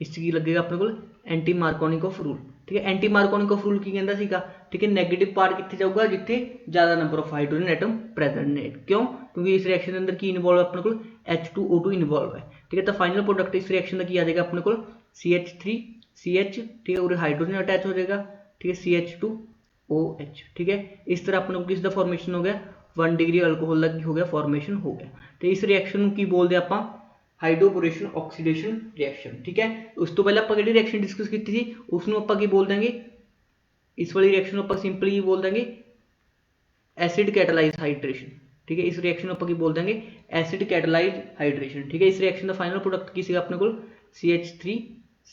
इस की लगेगा अपने को एंटी मार्कोनिकॉफ रूल, ठीक है। एंटी मार्कोनिकॉफ रूल की कहता सीगा, ठीक है, नैगेटिव पार्ट कितने जाऊगा जिथे ज़्यादा number of hydrogen atom present ने, क्यों, क्योंकि इस रिएक्शन के अंदर की इन्वॉल्व है अपने को H2O2 इन्वॉल्व है, ठीक है। तो फाइनल प्रोडक्ट इस रिएक्शन का की आ जाएगा अपने को CH3 CH, ठीक है, और हाइड्रोजन अटैच हो जाएगा, ठीक है, CH2OH, ठीक है। इस तरह अपने को किस दा फॉर्मेशन हो गया 1 डिग्री अल्कोहल का हो गया फॉर्मेशन हो गया। तो इस रिएक्शन की बोलते हैं आप हाइड्रोबोरेशन ऑक्सीडेशन रिएक्शन, ठीक है। उस तो पहले आप रिएक्शन डिस्कस की थी उसमें आप बोल देंगे, इस वाली रिएक्शन आप सिंपली बोल देंगे एसिड कैटालाइज हाइड्रेशन, ठीक है। इस रिएक्शन आप बोल देंगे एसिड कैटालाइज हाइड्रेशन, ठीक है। इस रिएक्शन का फाइनल प्रोडक्ट की अपने को CH3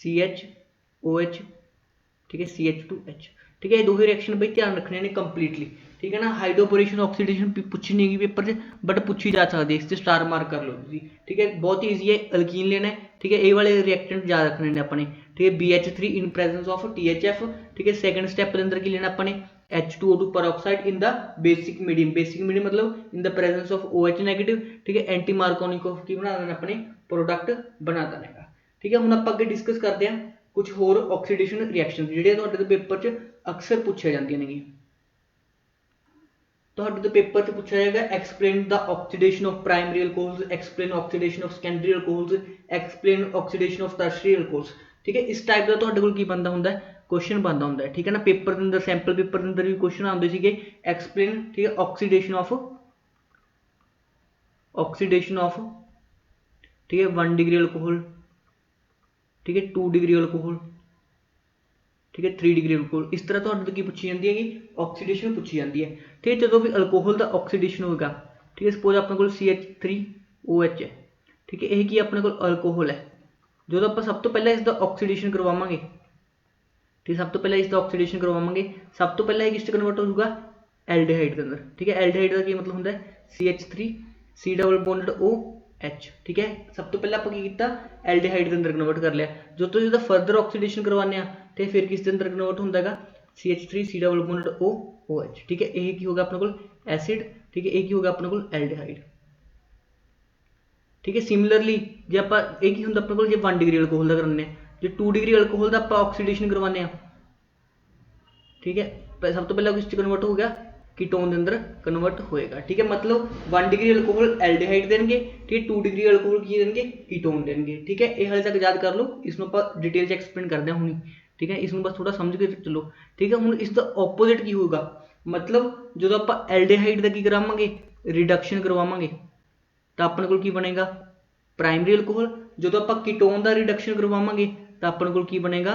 CHOH, ठीक है, CH2H, ठीक है। ये दो ही रिएक्शन भाई ध्यान रखने ने कंप्लीटली, ठीक है ना। हाइड्रोबोरेशन ऑक्सीडेशन पूछी नहीं गई पेपर से, बट पूछी जा सकती है, इससे स्टार मार्क कर लो जी, ठीक है। बहुत ही ईजी है, अल्कीन लेना है, ठीक है। ये वाले रिएक्टेंट याद रखने ने अपने, ठीक है। BH3 in presence of THF, ठीक है। सेकंड स्टेप के अंदर की लेना अपने H2O2 peroxide in the basic medium, basic medium मतलब in the presence of OH negative, ठीक है। एंटी मार्कोनिकॉफ की बना देना अपने प्रोडक्ट बना देना, ठीक है। हम आप अगे डिस्कस करते हैं कुछ होर ऑक्सीडेशन रिएक्शन ਜਿਹੜੇ ਤੁਹਾਡੇ पेपर च अक्सर पूछे ਜਾਂਦੀਆਂ ਨੇ। ਤੁਹਾਡੇ पेपर च पूछा जाएगा explain the oxidation of primary alcohols, explain oxidation of secondary alcohols, explain oxidation of tertiary alcohols, ठीक है। इस टाइप का ਤੁਹਾਡੇ ਕੋਲ ਕੀ बनता ਹੁੰਦਾ है क्वेश्चन बनता ਹੁੰਦਾ है, ठीक है ना। पेपर के अंदर सैंपल पेपर के अंदर भी क्वेश्चन आते थे एक्सप्लेन, ठीक है, ऑक्सीडेशन ऑफ, ठीक है, 1 डिग्री अल्कोहल, ठीक है, 2 डिग्री अल्कोहल, ठीक है, 3 डिग्री अल्कोहल। इस तरह तो की पूछी जाती है कि ऑक्सीडेशन पूछी जाती है, ठीक है। जो भी अल्कोहल का ऑक्सीडेशन होगा, ठीक है, सपोज अपने को CH3OH है, ठीक है, यही अपने को अल्कोहल है। जो आप सब तो पहले इसका ऑक्सीडेशन करवावांगे, ठीक है। सब तो पहले इसका ऑक्सीडेशन करवावांगे। सब तो पहले किस कन्वर्ट होगा एल्डिहाइड के अंदर, ठीक है। एल्डिहाइड का की मतलब होंगे CH3 C double bonded OH, ठीक है। सब तो पहले आप एल्डिहाइड के अंदर कन्वर्ट कर लिया। जो तो जो फर्दर ऑक्सीडेशन करवाने तो फिर किस अंदर कन्वर्ट होंगे CH3 C double bonded OH, ठीक है। ये की होगा अपने को एसिड, ठीक है। एक ही होगा अपने को एल्डिहाइड, ठीक है। सिमिलरली जो आप एक ही होंगे अपने को जो 1 डिग्री अल्कोहल का करने, जो 2 डिग्री अल्कोहल का आप ऑक्सीडेशन करवाने, ठीक है। सब तो पहले किस कन्वर्ट हो गया कीटोन के अंदर कन्वर्ट होएगा, ठीक है। मतलब 1 डिग्री अल्कोहल एल्डिहाइड देंगे, ठीक है। 2 डिग्री अल्कोहल की देंगे कीटोन देंगे, ठीक है। ये हाल तक याद कर लो, इसमें आप डिटेल च एक्सप्लेन करते हैं हुणी, ठीक है। इसमें बस थोड़ा समझ के चलो, ठीक है। हुण इसका ओपोजिट की होगा, मतलब जो आप एल्डिहाइड का की करावांगे रिडक्शन करवावांगे तो अपने को की बनेगा प्राइमरी अल्कोहल। जो आप कीटोन का रिडक्शन करवावांगे तो अपने को की बनेगा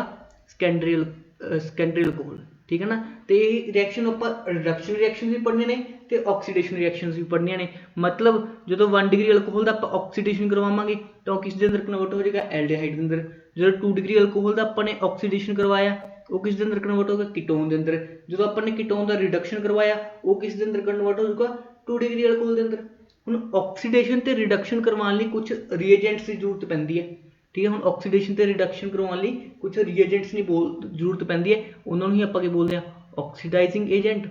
सेकेंडरी अल्कोहल, ठीक है ना। तो ये रिएक्शन आप रिडक्शन रिएक्शन भी पढ़ने ने तो ऑक्सीडेशन रिएक्शन भी पढ़निया ने। मतलब जो 1 डिग्री अल्कोहल का आप ऑक्सीडेशन करवावांगे तो किस दे अंदर कन्वर्ट हो जाएगा एल्डिहाइड के अंदर। जो 2 डिग्री अल्कोहल का अपने ऑक्सीडेशन करवाया वो किस दे अंदर कन्वर्ट होगा कीटोन के अंदर। जो अपने कीटोन का रिडक्शन करवाया वो किस दे अंदर कन्वर्ट हो जाएगा 2 डिग्री अल्कोहल के अंदर। ਹੁਣ ऑक्सीडेशन ਤੇ रिडक्शन करवाने ਲਈ कुछ ਰੀਏਜੈਂਟਸ ਦੀ ਜ਼ਰੂਰਤ ਪੈਂਦੀ ਹੈ, ठीक है। ਹੁਣ ऑक्सीडेशन ਤੇ रिडक्शन ਕਰਵਾਉਣ ਲਈ कुछ ਰੀਏਜੈਂਟਸ ਦੀ ਜ਼ਰੂਰਤ ਪੈਂਦੀ ਹੈ, ਉਹਨਾਂ ਨੂੰ ਹੀ ਆਪਾਂ ਕੀ ਬੋਲਦੇ ਆ oxidising agent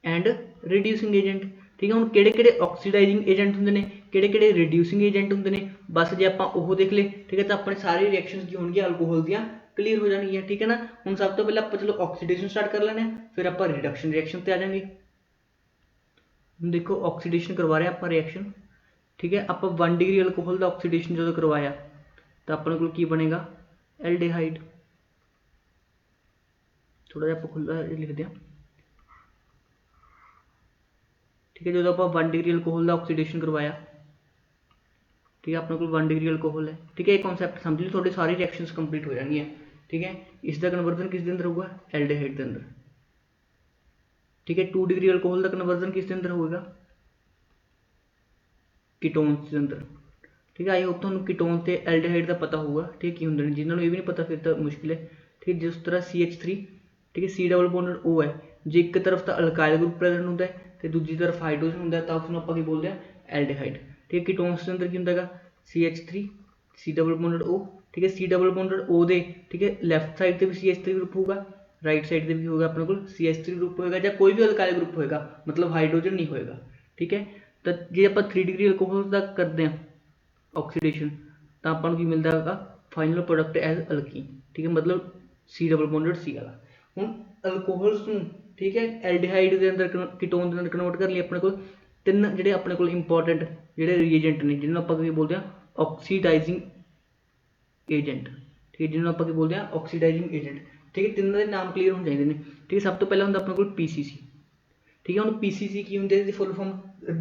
and reducing agent, ठीक है। ਹੁਣ ਕਿਹੜੇ ऑक्सीडाइजिंग एजेंट ਹੁੰਦੇ ਨੇ, ਕਿਹੜੇ रिड्यूसिंग एजेंट ਹੁੰਦੇ ਨੇ, बस ਜੇ ਆਪਾਂ ਉਹ ਦੇਖ ਲਏ, ठीक है। ਤਾਂ ਆਪਣੇ ਸਾਰੇ ਰਿਐਕਸ਼ਨਸ ਕੀ ਹੋਣਗੀਆਂ ਅਲਕੋਹਲ ਦੀਆਂ क्लीयर हो जाएगी, ठीक है ना। ਹੁਣ सब तो पहले ਆਪਾਂ चलो ऑक्सीडेशन स्टार्ट कर लेने, फिर ਆਪਾਂ रिडक्शन रिएक्शन ਤੇ आ जाएंगे। देखो ऑक्सीडेशन करवा रहे हैं आप रिएक्शन, ठीक है। आप 1 डिग्री अल्कोहल का ऑक्सीडेशन जो करवाया तो अपने को की बनेगा एल्डिहाइड। थोड़ा जिहा आप खुला लिख दें, ठीक है। जो आप 1 डिग्री अल्कोहल का ऑक्सीडेशन करवाया, ठीक है। अपने को 1 डिग्री अल्कोहल है, ठीक है। ये कॉन्सैप्ट समझ लो, थोड़ी सारी रिएक्शंस कंप्लीट हो जाएंगी, ठीक है। इसका कन्वर्जन किस अंदर होगा एल्डिहाइड के अंदर, ठीक है। 2 डिग्री अल्कोहल का कन्वर्जन किस अंदर होगा कीटोन्स के अंदर, ठीक है। आई होप तुहानू कीटोन ते एल्डिहाइड का पता होगा, ठीक है, की होंदे ने। जिन्होंने ये भी नहीं पता फिर तो मुश्किल है, ठीक है। जिस तरह CH3, ठीक है, C डबल बॉन्डेड O है, जो एक तरफ तो अल्काइल ग्रुप प्रेजेंट होंदा है तो दूसरी तरफ हाइड्रोजन होंदा है, तो उसनूं आपां की बोलते हैं एल्डिहाइड, ठीक है। कीटोन्स के अंदर की होंदा है CH3 C double bonded O, ठीक है। C डबल बॉन्डेड O दे, ठीक है, लैफ्ट साइड से भी CH3 ग्रुप होगा, राइट साइड से भी होगा अपने को CH3 ग्रुप होएगा, या कोई भी अल्काइल ग्रुप होएगा, मतलब हाइड्रोजन नहीं होएगा, ठीक है। तो जे आप 3 डिग्री अल्कोहल का करते हैं ऑक्सीडेशन तो आपको की मिलता है फाइनल प्रोडक्ट एज अल्कीन, ठीक है। मतलब C डबल बॉन्डेड C वाला। हूँ अल्कोहल्स नूं, ठीक है, एल्डिहाइड के अंदर कीटोन के अंदर कन्वर्ट कर लिया अपने को 3 ਜਿਹੜੇ अपने को इंपॉर्टेंट ਜਿਹੜੇ ਰੀਏਜੈਂਟ ने, जिन्होंने ਆਪਾਂ ਕੀ बोलते हैं ऑक्सीडाइजिंग एजेंट, ठीक है। जिन्होंने ਆਪਾਂ ਕੀ बोलते हैं ऑक्सीडाइजिंग एजेंट, ठीक है। तीनों के नाम क्लीयर होने चाहिए, ठीक है। सब तो पहला होंगे अपने को PCC, ठीक है। हम PCC की होंगे फुल फॉर्म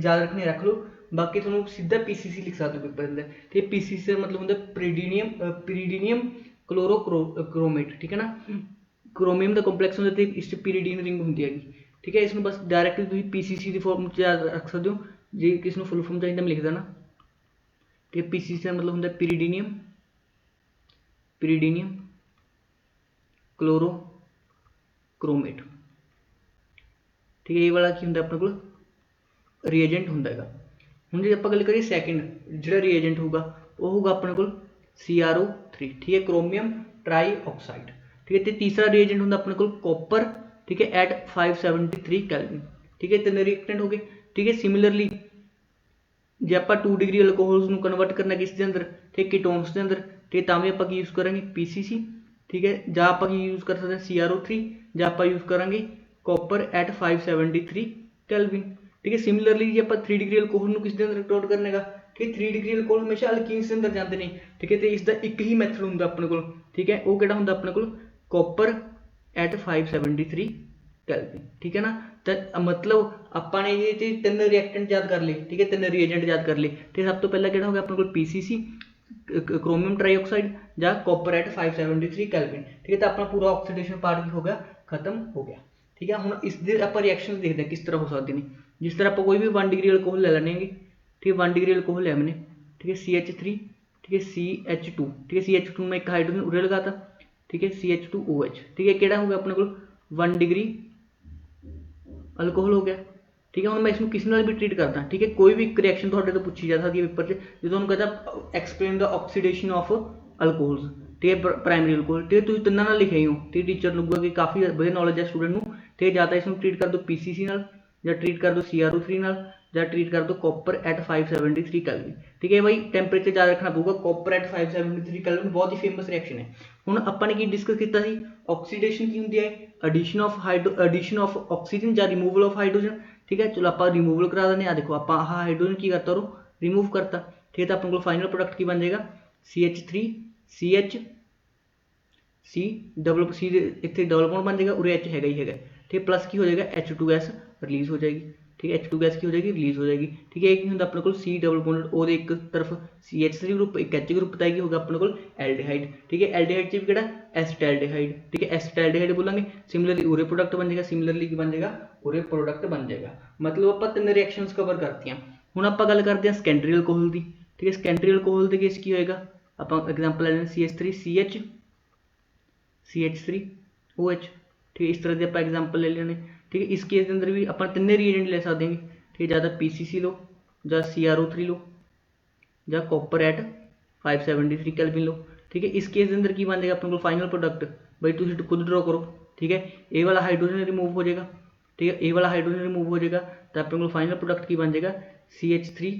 याद रखने रख लो, बाकी थोड़ा सीधा PCC लिख सकते हो पेपर के अंदर, ठीक है। PCC का मतलब होंगे पिरीडीनियम क्लोरोक्रोमेट, ठीक है ना। क्रोमियम का कंपलैक्स होंगे तो इस पिरीडीन रिंग होंगी है, ठीक है। इसमें बस डायरैक्टली तुम PCC की फॉर्म याद रख सकते हो, जे किसी फुल फॉर्म चाहिए मैं लिख देना, ठीक है। PCC का मतलब होंगे पिरीडीनियम क्लोरोक्रोमेट, ठीक है। ये वाला की होंगे अपने को रीएजेंट होंगे। हुण जे आपां गल करिए सैकेंड जो रीएजेंट होगा वो होगा अपने को CrO3, ठीक है, क्रोमियम ट्राईऑक्साइड, ठीक है। तो तीसरा रीएजेंट होंगे अपने को कॉपर, ठीक है, एट 573 केल्विन, ठीक है। 3 रिएक्टेंट हो गए, ठीक है। सिमिलरली जे आप 2 डिग्री अल्कोहल्स नूं कन्वर्ट करना किस दे अंदर, ठीक है, कीटोन्स के अंदर, ठीक है। तां भी आपां यूज़ करेंगे PCC, ठीक है, जां आपां यूज़ कर सकते हैं CrO3, जां आपां यूज़ करेंगे कॉपर एट 573 केल्विन, ठीक है। सिमिलरली जे आप 3 डिग्री अल्कोहल नूं किस दे अंदर कन्वर्ट करने का, ठीक है। 3 डिग्री अल्कोहल हमेशा अल्कीन्स के अंदर जाते हैं, ठीक है। तो इसका एक ही मैथड होंगे अपने को, ठीक है, वो किहड़ा होंदा अपने को कॉपर एट 573 केल्विन, ठीक है ना। तो मतलब अपने ये 3 रिएक्टेंट याद कर लिए, ठीक है, 3 रीएजेंट याद कर लिए, ठीक है। सब तो पहला किहड़ा हो गया अपने को PCC क्रोमियम ट्राईऑक्साइड या कॉपर एट 573 केल्विन, ठीक है। तो अपना पूरा ऑक्सीडेशन पार्ट की हो गया खत्म हो गया, ठीक है। हम इस आप रिएक्शन देखते हैं किस तरह हो सकते हैं। जिस तरह आप कोई भी 1 डिग्री अल्कोहल ले लेंगे, ठीक है, 1 डिग्री अल्कोहल है मैंने, ठीक है, CH3, ठीक है, CH2, ठीक है। CH2 में एक हाइड्रोजन उड़े लगाता, ठीक है CH2OH, ठीक है ਕਿਹੜਾ ਹੋ ਗਿਆ ਆਪਣੇ ਕੋਲ 1 डिग्री ਅਲਕੋਹਲ ਹੋ ਗਿਆ। ठीक है, ਹੁਣ मैं इसमें किस नाल भी ट्रीट करदा, ठीक है कोई भी एक रिएक्शन ਤੁਹਾਡੇ ਤੋਂ ਪੁੱਛੀ ਜਾ ਸਕਦੀ ਹੈ पेपर 'ਚ, जो ਤੁਹਾਨੂੰ कहता explain the oxidation of alcohols, ठीक है प्राइमरी अल्कोहल, ठीक है ਤੁਸੀਂ ਤਿੰਨਾਂ ਨਾਲ ਲਿਖਿਆ ਹੀ ਹੋ, ठीक टीचर लगूगा कि काफ़ी ਵਧੀਆ नॉलेज है स्टूडेंट ਨੂੰ, ठीक है ਜਾਂ ਤਾਂ इसमें ट्रीट कर दो PCC ਨਾਲ, ਜਾਂ ट्रीट कर दो CrO3 ਨਾਲ, ਜਾਂ ट्रीट कर दो कॉपर एट 573 केल्विन। ठीक है भाई टैंपरेचर याद रखना पऊगा, कॉपर एट 573 केल्विन बहुत ही फेमस रिएक्शन है। ਹੁਣ ਆਪਾਂ ਨੇ ਕੀ ਡਿਸਕਸ ਕੀਤਾ ਸੀ, ਆਕਸੀਡੇਸ਼ਨ ਕੀ ਹੁੰਦੀ ਹੈ, ਐਡੀਸ਼ਨ ਆਫ ਆਕਸੀਜਨ ਜਾਂ ਰਿਮੂਵਲ ਆਫ ਹਾਈਡਰੋਜਨ। ਠੀਕ ਹੈ ਚਲੋ ਆਪਾਂ ਰਿਮੂਵਲ ਕਰਾ ਦਿੰਦੇ ਆ, ਦੇਖੋ ਆਪਾਂ ਆਹ ਹਾਈਡਰੋਜਨ ਕੀ ਕਰਤਾ ਉਹ ਰਿਮੂਵ ਕਰਤਾ, ਠੀਕ ਹੈ ਤਾਂ ਆਪਣੇ ਕੋਲ ਫਾਈਨਲ ਪ੍ਰੋਡਕਟ ਕੀ ਬਣ ਜਾਏਗਾ CH3CH C ਡਬਲ C ਇੱਥੇ ਡਬਲ ਬੌਂਡ ਬਣ ਜਾਏਗਾ, ਉਰੇ H ਹੈਗਾ ਹੀ ਹੈਗਾ, ठीक है प्लस की हो जाएगा H2 रिलीज हो जाएगी, ठीक है H2 की हो जाएगी रिलीज हो जाएगी। ठीक है एक नहीं होता अपने को C डबल बॉन्ड और एक तरफ CH3 ग्रुप एक H ग्रुप बताया कि होगा अपने को एल्डिहाइड। ठीक है एल्डिहाइड से भी केड़ा एसिटाल्डिहाइड, ठीक है एसिटाल्डिहाइड बोलेंगे, सिमिलरली उरे प्रोडक्ट बन जाएगा, सिमिलरली बन जाएगा उरे प्रोडक्ट बन जाएगा। मतलब आप तीन रिएक्शंस कवर करती हैं। हुण आप गल करते हैं सैकेंडरी अल्कोहल की, ठीक है सैकेंडरी अल्कोहल के केस की होएगा, आप एग्जांपल ले लें CH3CH CH3OH, ठीक है इस तरह के आप एग्जांपल ले लेने। ठीक है इस केस के अंदर भी आप तीन रीएजेंट ले सकते हैं, ठीक है ज़्यादा PCC लो या CrO3 लो या कॉपर एट 573 केल्विन लो। ठीक है इस केस के अंदर की बन जाएगा अपने को फाइनल प्रोडक्ट, भाई तुम खुद ड्रॉ करो। ठीक है ए वाला हाइड्रोजन रिमूव हो जाएगा, ठीक है ए वाला हाइड्रोजन रिमूव हो जाएगा तो अपने को फाइनल प्रोडक्ट की बन जाएगा CH3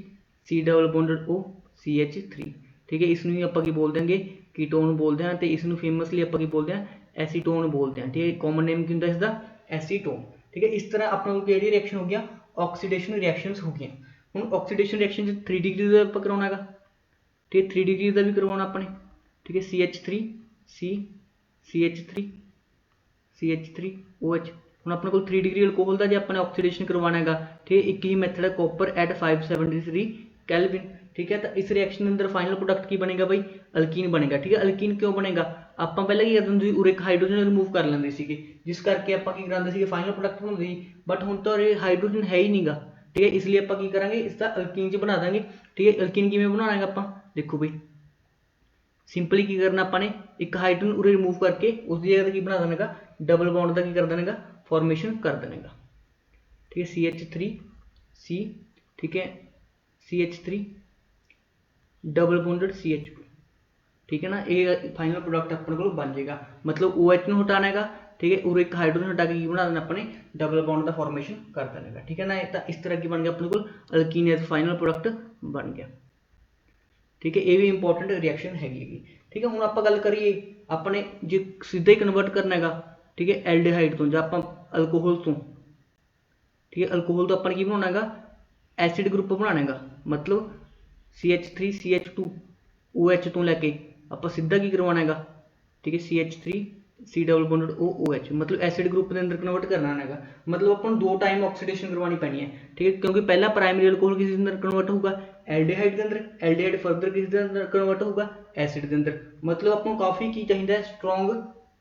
C double bonded O CH3। ठीक है इसमें आप बोल देंगे कीटोन बोलते हैं, तो इसमें फेमसली आप बोलते हैं एसीटोन बोलते हैं। ठीक है कॉमन नेम की होता है इसका एसीटोन। ठीक है इस तरह अपने को केड़ी रिएक्शन हो गया, ऑक्सीडेशन रिएक्शंस हो गई। हुण ऑक्सीडेशन रिएक्शन 3 डिग्री का आप करवाना है, ठीक है 3 डिग्री का भी करवाना अपने। ठीक है CH3 C CH3 CH3OH। हुण अपने को 3 डिग्री अल्कोहल का जो अपने ऑक्सीडेशन करवाना है, ठीक है एक ही मैथड है कॉपर एट 573 केल्विन। ठीक है तो इस रिएक्शन के अंदर फाइनल प्रोडक्ट की बनेगा भाई अल्कीन बनेगा। ठीक है अल्कीन क्यों बनेगा, आप पहले की करते हैं उरे एक हाइड्रोजन रिमूव कर लेंगे सी, जिस करके आप कराते फाइनल प्रोडक्ट बनाते सी, बट हुण तो हाइड्रोजन है ही नहीं गा। ठीक है इसलिए आप करेंगे इसका अल्कीन च बना देंगे। ठीक है अल्कीन किवें बनाना है आप देखो भाई सिंपली की करना अपने एक हाइड्रोजन उरे रिमूव करके उसकी जगह की बना देगा डबल बॉन्ड का की कर देगा फॉर्मेशन कर देगा। ठीक है CH3C, ठीक है CH3 डबल बॉन्डेड CH2। ठीक है ना ये फाइनल प्रोडक्ट अपने को बन जाएगा, मतलब OH को हटाना है, ठीक है और एक हाइड्रोजन हटा के बना देना अपने डबल बॉन्ड का फॉर्मेशन कर देगा। ठीक है ना तो इस तरह की बन गया अपने को अल्कीन एज फाइनल प्रोडक्ट बन गया। ठीक है ये भी इंपॉर्टेंट रिएक्शन हैगी। ठीक है हुण आप गल करिए अपने जो सीधा ही कन्वर्ट करना है, ठीक है एल्डिहाइड तो जां आप अल्कोहल तो, ठीक है अल्कोहल तो अपन की बनाना है एसिड ग्रुप बनाना है, मतलब CH3 CH2OH तो लैके आप सीधा की करवाना है, ठीक है CH3 C double bonded OH, मतलब एसिड ग्रुप के अंदर कन्वर्ट करना है। मतलब अपन 2 टाइम ऑक्सीडेशन करवानी पैनी है। ठीक है क्योंकि पहला प्राइमरी अल्कोहल किस अंदर कन्वर्ट होगा एल्डिहाइड के अंदर, एल्डिहाइड फर्दर किस अंदर कन्वर्ट होगा एसिड के अंदर। मतलब अपन काफ़ी की चाहिए स्ट्रोंग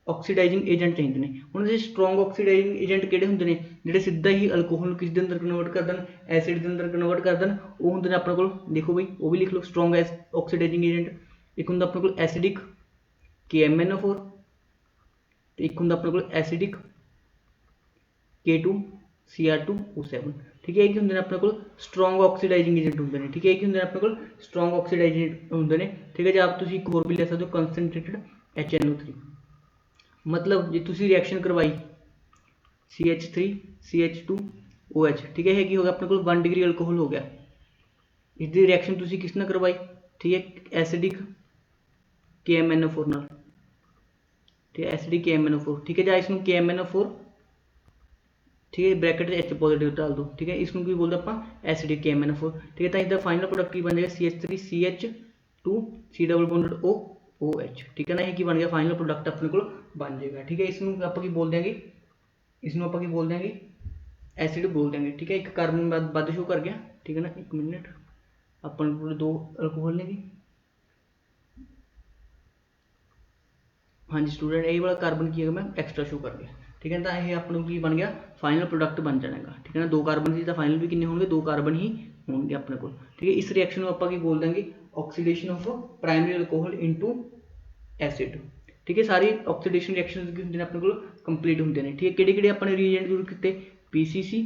ऑक्सीडाइजिंग एजेंट चाहिए ने। हुण जे स्ट्रोंग ऑक्सीडाइजिंग एजेंट किहड़े हुंदे ने जिहड़े सीधा ही अल्कोहल किस दे अंदर कन्वर्ट कर देन एसिड के अंदर कन्वर्ट कर देन, वो हुंदे ने अपने कोल देखो बई वो भी लिख लो स्ट्रोंग ऑक्सीडाइजिंग एजेंट। एक हुंदा अपने कोल एसिडिक KMnO4, तो एक हुंदा अपने कोल एसिडिक K2Cr2O7। ठीक है एक हुंदे ने अपने कोल स्ट्रोंग ऑक्सीडाइजिंग एजेंट हुंदे ने। ठीक है एक हुंदे ने अपने कोल स्ट्रोंग ऑक्सीडाइजिंग एजेंट हुंदे ने। ठीक है जे आप तुसीं एक होर भी ले सकदे हो कंसनट्रेटेड HNO3। मतलब जो तुसी रिएक्शन करवाई CH3 CH2OH, ठीक है कि हो गया अपने को 1 डिग्री अल्कोहल हो गया। इसकी रिएक्शन तुसी किस नाल करवाई, ठीक है एसिडिक KMnO4 नाल, ठीक है एसिडिक KMnO4। ठीक है जाए इसमें KMnO4, ठीक है ब्रैकेट H पॉजिटिव डाल दो। ठीक है इसमें भी बोलते आप एसिडिक KMnO4। ठीक है तो इसका फाइनल प्रोडक्ट की बन जाएगा CH3 CH2 C double bonded OH। ठीक है ना ये बन गया फाइनल प्रोडक्ट अपने को बन जाएगा। ठीक है इसमें आप बोल देंगे, इसमें आप बोल देंगे एसिड बोल देंगे। ठीक है एक कार्बन बद शो कर गया। ठीक है ना एक मिनट अपन 2 अल्कोहल लेंगे। हाँ जी स्टूडेंट यही वाला कार्बन की मैं एक्स्ट्रा शो कर गया। ठीक है ना ये अपने को बन गया फाइनल प्रोडक्ट बन जाएगा। ठीक है ना 2 कार्बन की फाइनल भी कितने होंगे 2 कार्बन ही होंगे अपने को। ठीक है इस रिएक्शन में आप बोल देंगे oxidation of primary alcohol into acid. ठीक है। सारी ऑक्सीडेशन रिएक्शंस की होंगे ने अपने को कंप्लीट होंगे ने, ठीक है। किहड़े-किहड़े अपने रिएजेंट यूज किए, PCC,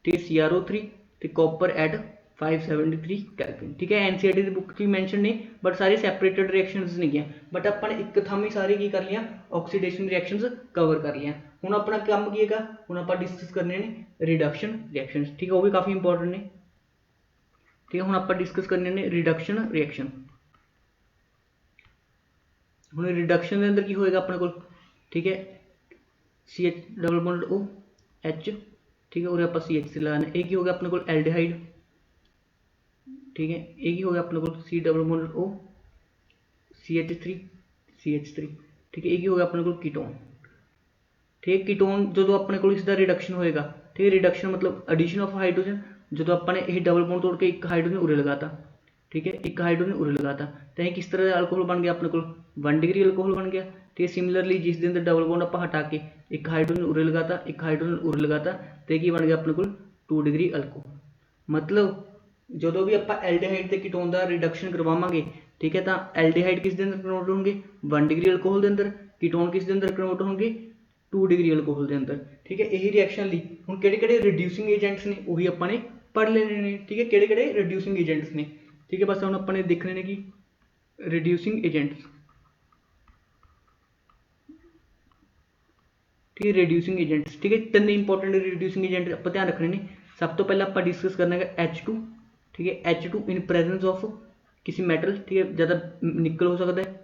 ठीक है, CrO3 ते कॉपर एट 573 कैल्विन, ठीक है। NCERT की बुक में मैंशन ने बट सारे सैपरेटेड रिएक्शंस नहीं है, बट अपन एक थम ही सारे की कर लिया ऑक्सीडेशन रिएक्शंस कवर कर लिया। हुण अपना काम की है, हुण आप डिस्कस करने ने रिडक्शन रिएक्शंस, ठीक है, वो भी काफ़ी इंपॉर्टेंट ने, ठीक है। हुण आप डिस्कस करने ने रिडक्शन रिएक्शन। हुण रिडक्शन के अंदर की होएगा अपने को, ठीक है, CH double bond O H, ठीक है, और आप CH लगाना, एक ही हो गया अपने को एल्डिहाइड, ठीक है, एक ही हो गया अपने को C double bond O CH3 CH3, ठीक है, एक ही हो गया अपने को कीटोन, ठीक है। कीटोन जो अपने को इसका रिडक्शन होएगा, ठीक है, रिडक्शन मतलब एडिशन ऑफ हाइड्रोजन, जो अपने यही डबल बॉन्ड तोड़ के एक हाइड्रोजन उरे लगाता, ठीक है, एक हाइड्रोजन उरे लगाता, तो यह किस तरह का अल्कोहल बन गया अपने को 1 डिग्री अल्कोहल बन गया, ठीक है। सिमिलरली जिस दिन डबल बॉन्ड आप हटा के एक हाइड्रोजन उरे लगाता, एक हाइड्रोजन उरे लगाता, तो यह बन गया अपने को 2 डिग्री अल्कोहल। मतलब जो भी आप एल्डिहाइड ते कीटोन का रिडक्शन करवावांगे, ठीक है, तो एल्डिहाइड किस अंदर कन्वर्ट होंगे 1 डिग्री अल्कोहल के अंदर, कीटोन किस अंदर कन्वर्ट होंगे 2 डिग्री अल्कोहल के अंदर, ठीक है। यही रिएक्शन ली हुण किहड़े-किहड़े रिड्यूसिंग एजेंट्स ने वही अपने पढ़ लेने ने, ठीक है, किहड़े-किहड़े रिड्यूसिंग एजेंट्स ने, ठीक है। बस हम अपने देखने ने कि रिड्यूसिंग एजेंट्स, ठीक है, रिड्यूसिंग एजेंट्स, ठीक है, 3 इंपॉर्टेंट रिड्यूसिंग एजेंट आप ध्यान रखने ने। सब तो पहले आप डिस्कस करना है H2, ठीक है, H2 इन प्रेजेंस ऑफ किसी मैटल, ठीक है, ज़्यादा निकल हो सकता है,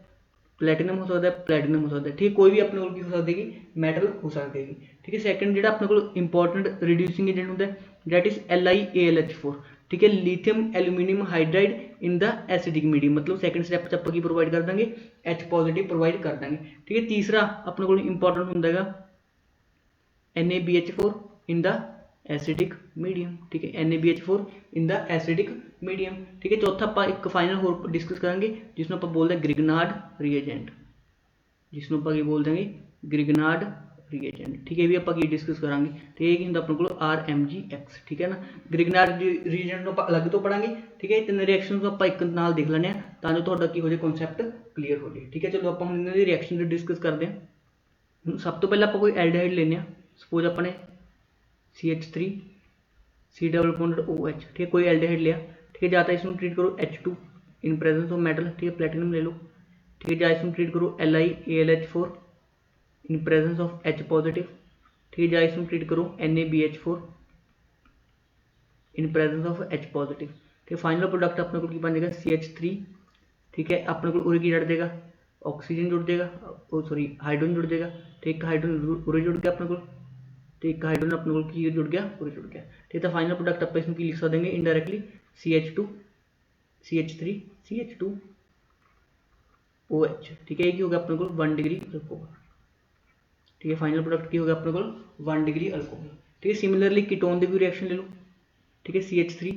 प्लैटिनम हो सकता है, प्लैटिनम हो सकता है, ठीक है, कोई भी अपने को हो सकती है मैटल हो सकती है, ठीक है। सैकेंड जो अपने को इंपॉर्टेंट रिड्यूसिंग एजेंट होता है दैट इज LiAlH4, ठीक है, lithium aluminium hydride in the acidic medium, मतलब सैकेंड स्टेप आप की प्रोवाइड कर देंगे H पॉजिटिव प्रोवाइड कर देंगे, ठीक है। तीसरा अपने को इंपॉर्टेंट होंगे NaBH4 in the acidic medium, ठीक है, NaBH4 in the acidic medium, ठीक है। चौथा आप एक फाइनल होर डिस्कस करेंगे जिसमें आप बोलते हैं ग्रिगनार्ड रिएजेंट, जिसमें आप बोल देंगे ग्रिगनार्ड रिएजेंट, ठीक है, भी आप डिस्कस करेंगे, तो ये अपने को RMgX, ठीक है ना। ग्रिगनार्ड रिएजेंट आप अलग तो पढ़ांगे, ठीक है, 3 रिएक्शन आप एक नाल देख लेने ताकि तुहाडा की हो जाए कॉन्सैप्ट क्लीयर हो जाए, ठीक है। चलो आप हुण इन्हां दी रिएक्शन डिस्कस करते हैं। सब तो पहले आप कोई एल्डिहाइड लेने, सपोज अपने CH3 C double bond OH, ठीक है, कोई एल्डिहाइड लिया, ठीक है, जाता इसमें ट्रीट करो H2 in presence of metal, ठीक है, प्लैटिनम ले लो, ठीक है, जा इसमें ट्रीट करो LiAlH4 in presence of H positive, ठीक है, जा इसमें ट्रीट करो NaBH4 in presence of H positive, ठीक है। फाइनल प्रोडक्ट अपने को बन जाएगा CH3, ठीक है, अपने को उरे की जुड़ जाएगा ऑक्सीजन जुड़ जाएगा, सॉरी हाइड्रोजन जुड़ जाएगा, ठीक, हाइड्रोजन उरे जुड़ गया अपने को, ठीक, हाइड्रोजन अपने को की जुड़ गया पूरे जुड़ गया, ठीक, तो फाइनल प्रोडक्ट आप इसमें लिख सकते हैं indirectly CH2 CH3 CH2 OH, ठीक है, ये हो गया अपने को 1 डिग्री अल्कोहल, ठीक है। फाइनल प्रोडक्ट की हो गया अपने को 1 डिग्री अल्कोहल, ठीक है। सिमिलरली कीटोन की भी रिएक्शन ले लो, ठीक है, CH3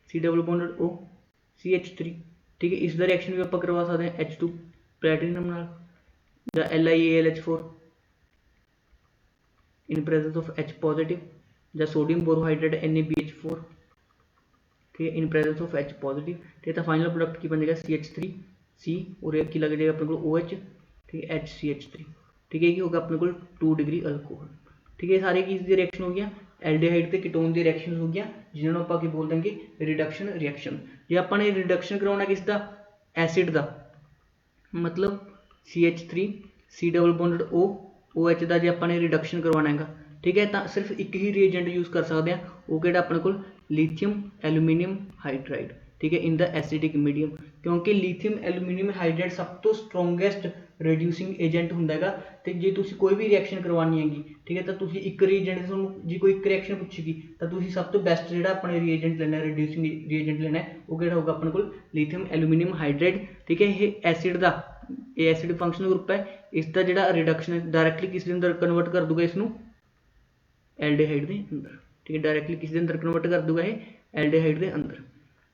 C double bond O CH3, ठीक है, इसका रिएक्शन भी आप करवा सकते हैं H2 प्लैटिनम नाल या LiAlH4 in presence of H positive या सोडियम बोरोहाइड्रेट NaBH4, ठीक है, in presence of H positive, ठीक है। फाइनल प्रोडक्ट की बन जाएगा CH3 C और एक की लग जाएगा अपने को OH, ठीक है, HCH3, ठीक है, ये होगा अपने को 2 डिग्री अल्कोहल, ठीक है। सारे की रिएक्शन हो गया एल्डिहाइड ते कीटोन की रिएक्शन हो गया जिन्होंने आप बोल देंगे रिडक्शन रिएक्शन। जे आपने रिडक्शन करवाना किसका एसिड का, मतलब CH3 C double bond O OH का जे आपने रिडक्शन करवाना है, ठीक है, तो सिर्फ एक ही रिएजेंट यूज कर सकते हैं, वो कि अपने को लिथियम एल्यूमीनियम हाइड्राइड, ठीक है, इन द एसिडिक मीडियम, क्योंकि लिथियम एल्यूमीनियम हाइड्राइड सब तो स्ट्रोंगेस्ट रिड्यूसिंग एजेंट होंगे, तो जे तुसी कोई भी रिएक्शन करवानी हैगी, ठीक है, तो तुसी एक रिएजेंट जी कोई एक रिएक्शन पूछेगी तो तुसी सब तो बेस्ट जो अपने रिएजेंट लेना रिड्यूसिंग रिएजेंट लेना है वो कि होगा अपने को लिथियम एल्यूमीनियम हाइड्राइड, ठीक है। ये एसिड का ये एसिड फंक्शनल ग्रुप है, इसका जो रिडक्शन डायरैक्टली किस अंदर कन्वर्ट कर दूगा इसनू एल्डिहाइड के अंदर, ठीक है, डायरैक्टली किस अंदर कन्वर्ट कर दूगा ये एल्डिहाइड के अंदर,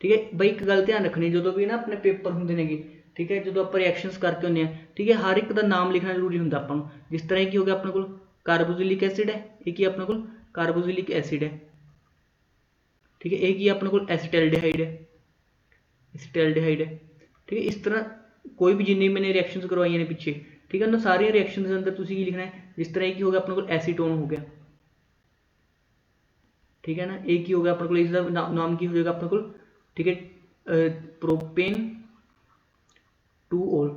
ठीक है। बई एक गल ध्यान रखनी जो भी ना अपने पेपर होंगे ने, ठीक है, जो आप रिएक्शंस करके होंगे, ठीक है, हर एक का नाम लिखना जरूरी होंगे अपन, जिस तरह की हो गया अपने को कार्बोजिलिक एसिड है, एक ही अपने को कार्बोजिलिक एसिड है, ठीक है, एक ही अपने को एसिटाल्डिहाइड है, एसिटाल्डिहाइड है, ठीक है। इस तरह कोई भी जिन्नी मैंने रिएक्शंस करवाई ने पिछे, ठीक है ना। सारे रिएक्शन के अंदर तुसी की लिखना है, जिस तरह की हो गया अपने को एसीटोन हो गया, ठीक है ना। एक ही हो गया अपने को इसका नाम की हो जाएगा अपने को, ठीक है, प्रोपेन टू ऑल,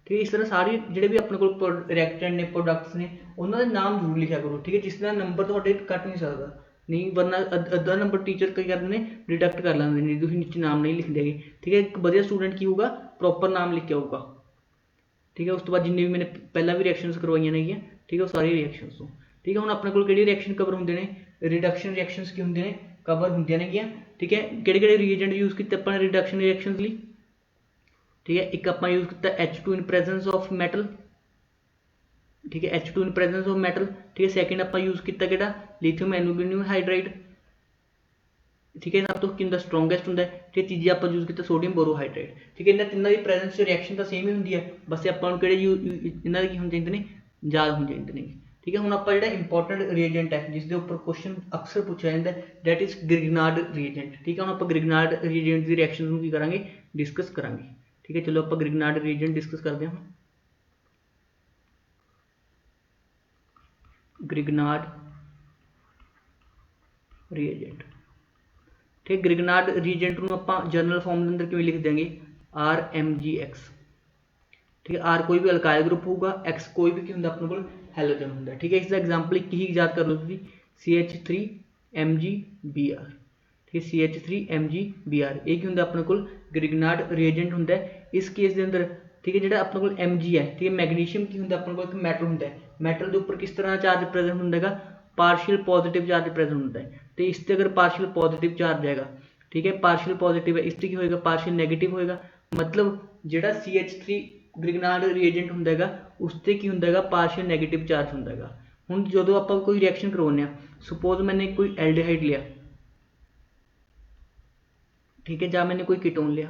ठीक है। इस तरह सारे ਜਿਹੜੇ भी अपने को रिएक्टेंट ने प्रोडक्ट्स ने उन्होंने नाम जरूर लिखा करो, ठीक है, जिस तरह नंबर ਤੁਹਾਡੇ ਕੱਟ नहीं सकता, नहीं वरना अद्धा नंबर टीचर कई करते हैं डिडक्ट कर लेंगे नहीं, तुम नीचे नाम नहीं लिख देंगे, ठीक है। एक बढ़िया स्टूडेंट की होगा प्रॉपर नाम लिख के आऊगा, ठीक है। उस तो बाद जिन्हें भी मैंने पहला भी रिएक्शनस करवाई ने, ठीक है, वो सारी रिएक्शनस हो, ठीक है। हम अपने को किहड़े रिएक्शन कवर होंगे ने, रिडक्शन रिएक्शनस की होंगे ने कवर होंगे ने, ठीक है। किहड़े रिएजेंट यूज़ किए अपने रिडक्शन रिएक्शनस लिए, ठीक है। एक आप यूज़ किया H2 in presence of metal, ठीक है, H2 in presence of metal, ठीक है। सैकेंड आप यूज़ किया कि लिथियम एल्यूमिनियम हाइड्राइड, ठीक है, सब तो कि स्ट्रोंगेस्ट होंगे, ठीक है। तीजी आप यूज़ किया सोडियम बोरोहाइड्राइड, ठीक है। इन्होंने तीनों की प्रेजेंस रिएक्शन तो सेम ही होंगी है, बस आपको कि इन्हों की होने चाहिए ने याद होने चाहिए ने, ठीक है। हम आप जो इंपॉर्टेंट रिएजेंट है जिसके उपर क्वेश्चन अक्सर पूछा जाता है दैट इज ग्रिग्नार्ड रिएजेंट, ठीक है। हम आप ग्रिग्नार्ड रिएजेंट की रिएक्शन की करेंगे डिस्कस करेंगे, ठीक है। चलो आप ग्रिग्नार्ड रिएजेंट डिस्कस करते हैं। ग्रिग्नार्ड रिएजेंट, ठीक है। ग्रिग्नार्ड रिएजेंट को आप जनरल फॉर्म के अंदर क्यों लिख देंगे RMgX, ठीक है। R कोई भी अल्काइल ग्रुप होगा, X कोई भी क्या होंगे अपने को हैलोजन होंगे, ठीक है। इसका एग्जाम्पल एक ही याद कर लो तुम CH3MgBr, ठीक है, CH3MgBr एक होंगे अपने को ग्रिग्नार्ड रिएजेंट होंगे इस केस के अंदर, ठीक है। जो अपने को Mg है, ठीक है, मैग्नीशियम की होंगे अपने को एक मैटल होंगे, मैटल के उपर किस तरह चार्ज प्रेजेंट होंगे पार्शियल पॉजिटिव चार्ज प्रेजेंट होंगे, तो इस अगर पार्शियल पॉजिटिव चार्ज आएगा, ठीक है, पार्शियल पॉजिटिव है, इस की होएगा पार्शियल नेगेटिव होएगा, मतलब जो CH3 ग्रिग्नार्ड रिएजेंट होंगे उससे की होंगे पार्शियल नेगेटिव चार्ज होंगे। हुण जो आप कोई रिएक्शन करवाने, सुपोज मैंने कोई एल्डिहाइड लिया, ठीक है, या मैंने कोई कीटोन लिया,